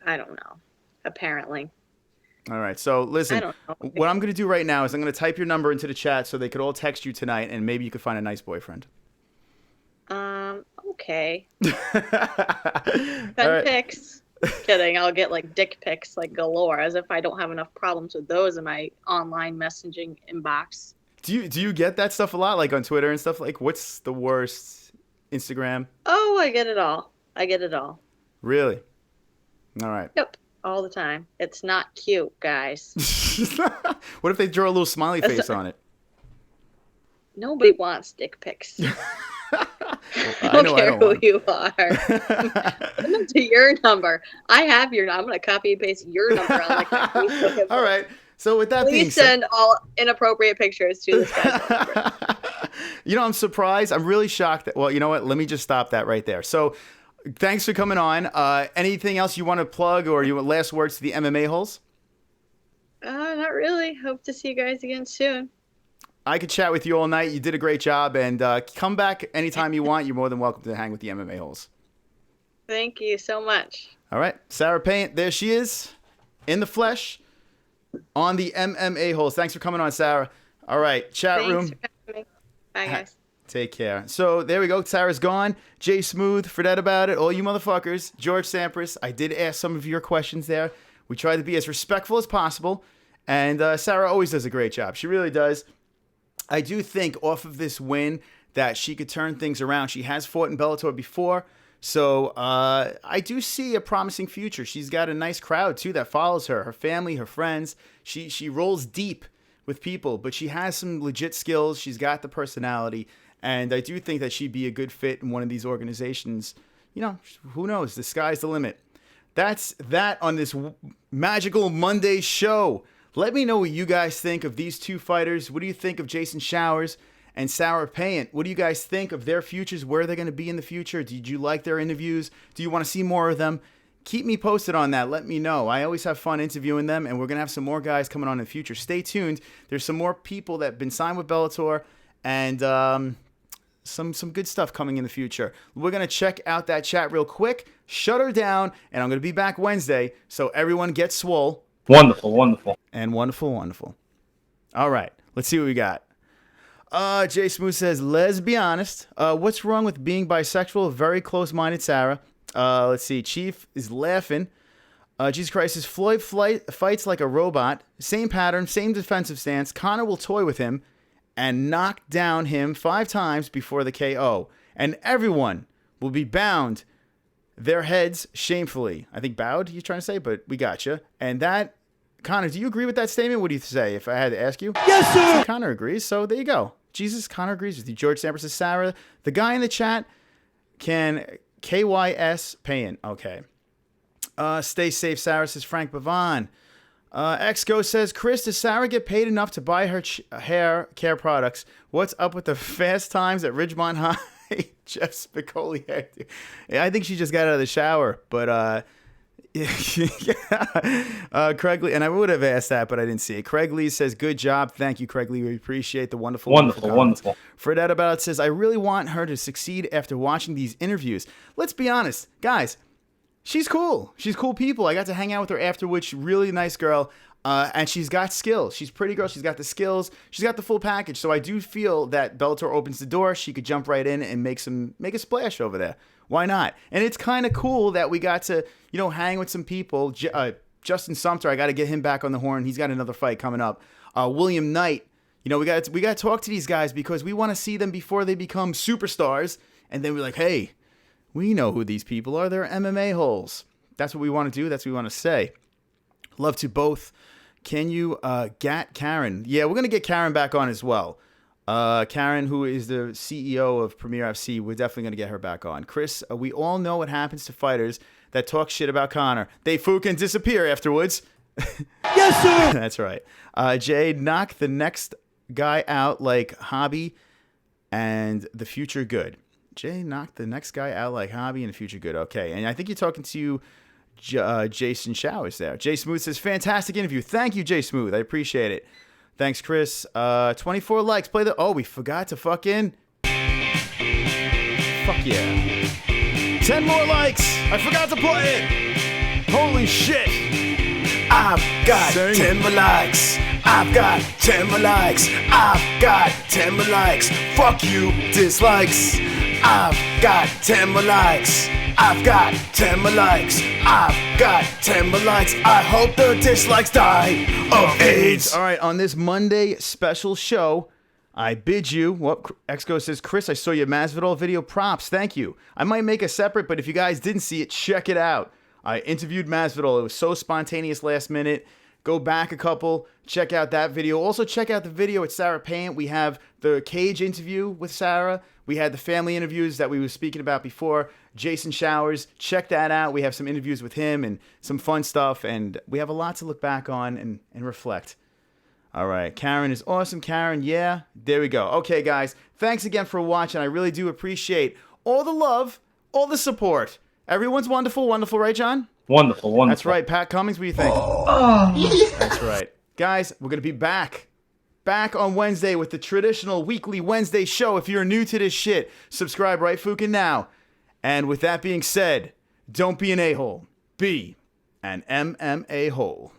I don't know. Apparently. All right. So listen, what I'm going to do right now is I'm going to type your number into the chat so they could all text you tonight, and maybe you could find a nice boyfriend. Okay. Send pics. Kidding. I'll get like dick pics like galore, as if I don't have enough problems with those in my online messaging inbox. Do you get that stuff a lot, like on Twitter and stuff? Like, what's the worst? Instagram? Oh, I get it all. Really? All right. Yep. All the time. It's not cute, guys. What if they draw a little smiley face on it? Nobody wants dick pics. I don't care who you are. Send them to your number. I have your number. I'm going to copy and paste your number on like Facebook. All right. So with that being said, send all inappropriate pictures to this guy's number. I'm surprised. I'm really shocked that. Well, you know what? Let me just stop that right there. So, thanks for coming on. Anything else you want to plug, or you want last words to the MMA holes? Not really. Hope to see you guys again soon. I could chat with you all night. You did a great job, and come back anytime you want. You're more than welcome to hang with the MMA holes. Thank you so much. All right, Sarah Payant, there she is, in the flesh, on the MMA holes. Thanks for coming on, Sarah. All right, chat room. For having me. Bye, guys. Take care. So there we go. Sarah's gone. Jay Smooth, forget about it. All you motherfuckers. George Sampras, I did ask some of your questions there. We tried to be as respectful as possible. And Sarah always does a great job. She really does. I do think off of this win that she could turn things around. She has fought in Bellator before. So I do see a promising future. She's got a nice crowd, too, that follows her. Her family, her friends. She rolls deep with people. But she has some legit skills. She's got the personality. And I do think that she'd be a good fit in one of these organizations. You know, who knows? The sky's the limit. That's that on this magical Monday show. Let me know what you guys think of these two fighters. What do you think of Jason Showers and Sarah Payant? What do you guys think of their futures? Where they're going to be in the future? Did you like their interviews? Do you want to see more of them? Keep me posted on that. Let me know. I always have fun interviewing them, and we're going to have some more guys coming on in the future. Stay tuned. There's some more people that have been signed with Bellator, and some good stuff coming in the future. We're going to check out that chat real quick, shut her down, and I'm going to be back Wednesday, so everyone gets swole. Wonderful, wonderful. And wonderful, wonderful. All right, let's see what we got. Jay Smooth says, let's be honest. What's wrong with being bisexual? Very close-minded Sarah. Let's see. Chief is laughing. Jesus Christ, Floyd fights like a robot. Same pattern, same defensive stance. Conor will toy with him and knock down him 5 times before the KO. And everyone will be bound their heads shamefully. I think bowed, you're trying to say, but we got you. And that, Conor, do you agree with that statement? What do you say if I had to ask you? Yes, sir. So Conor agrees, so there you go. Jesus, Conor agrees with you. George Sampras says, Sarah, the guy in the chat can KYS Payant. Okay. Stay safe, Sarah, says Frank Bavon. Exco says, Chris, does Sarah get paid enough to buy her hair care products? What's up with the fast times at Ridgemont High? Jeff Spicoli. Yeah, I think she just got out of the shower. But Craig Lee, and I would have asked that, but I didn't see it. Craig Lee says, good job. Thank you, Craig Lee. We appreciate the wonderful Wonderful. Fredette About It says, I really want her to succeed after watching these interviews. Let's be honest, guys. She's cool. She's cool people. I got to hang out with her afterwards. Really nice girl. And she's got skills. She's a pretty girl. She's got the skills. She's got the full package. So I do feel that Bellator opens the door. She could jump right in and make a splash over there. Why not? And it's kind of cool that we got to, hang with some people. Justin Sumter, I got to get him back on the horn. He's got another fight coming up. William Knight. We got to talk to these guys because we want to see them before they become superstars. And then we're like, hey, we know who these people are. They're MMA-holes. That's what we want to do. That's what we want to say. Love to both. Can you get Karen? Yeah, we're going to get Karen back on as well. Karen, who is the CEO of Premier FC, we're definitely going to get her back on. Chris, we all know what happens to fighters that talk shit about Conor. They fucking disappear afterwards. Yes, sir. That's right. Jay, knock the next guy out like Hobby and the future good. Jay knocked the next guy out like Hobby and the future good. Okay, and I think you're talking to Jason Showers there. Jay Smooth says, fantastic interview. Thank you, Jay Smooth. I appreciate it. Thanks, Chris. 24 likes. Play the... Oh, we forgot to fucking... Fuck yeah. 10 more likes. I forgot to play it. Holy shit. I've got 10 more likes. I've got 10 more likes. I've got 10 more likes. Fuck you, dislikes. I've got 10 more likes. I've got 10 more likes. I've got 10 more likes. I hope the dislikes die of AIDS. All right, on this Monday special show, I bid you, Exco says, Chris, I saw your Masvidal video. Props, thank you. I might make a separate, but if you guys didn't see it, check it out. I interviewed Masvidal. It was so spontaneous last minute. Go back a couple, check out that video. Also, check out the video with Sarah Payant. We have the cage interview with Sarah. We had the family interviews that we were speaking about before. Jason Showers, check that out. We have some interviews with him and some fun stuff, and we have a lot to look back on and reflect. All right, Karen is awesome. Karen, yeah, there we go. Okay, guys, thanks again for watching. I really do appreciate all the love, all the support. Everyone's wonderful, right, John? Wonderful. That's right, Pat Cummings, what do you think? Oh. That's right. Guys, we're going to be back back on Wednesday with the traditional weekly Wednesday show. If you're new to this shit, subscribe right fucking now. And with that being said, don't be an a-hole. Be an MMA-hole.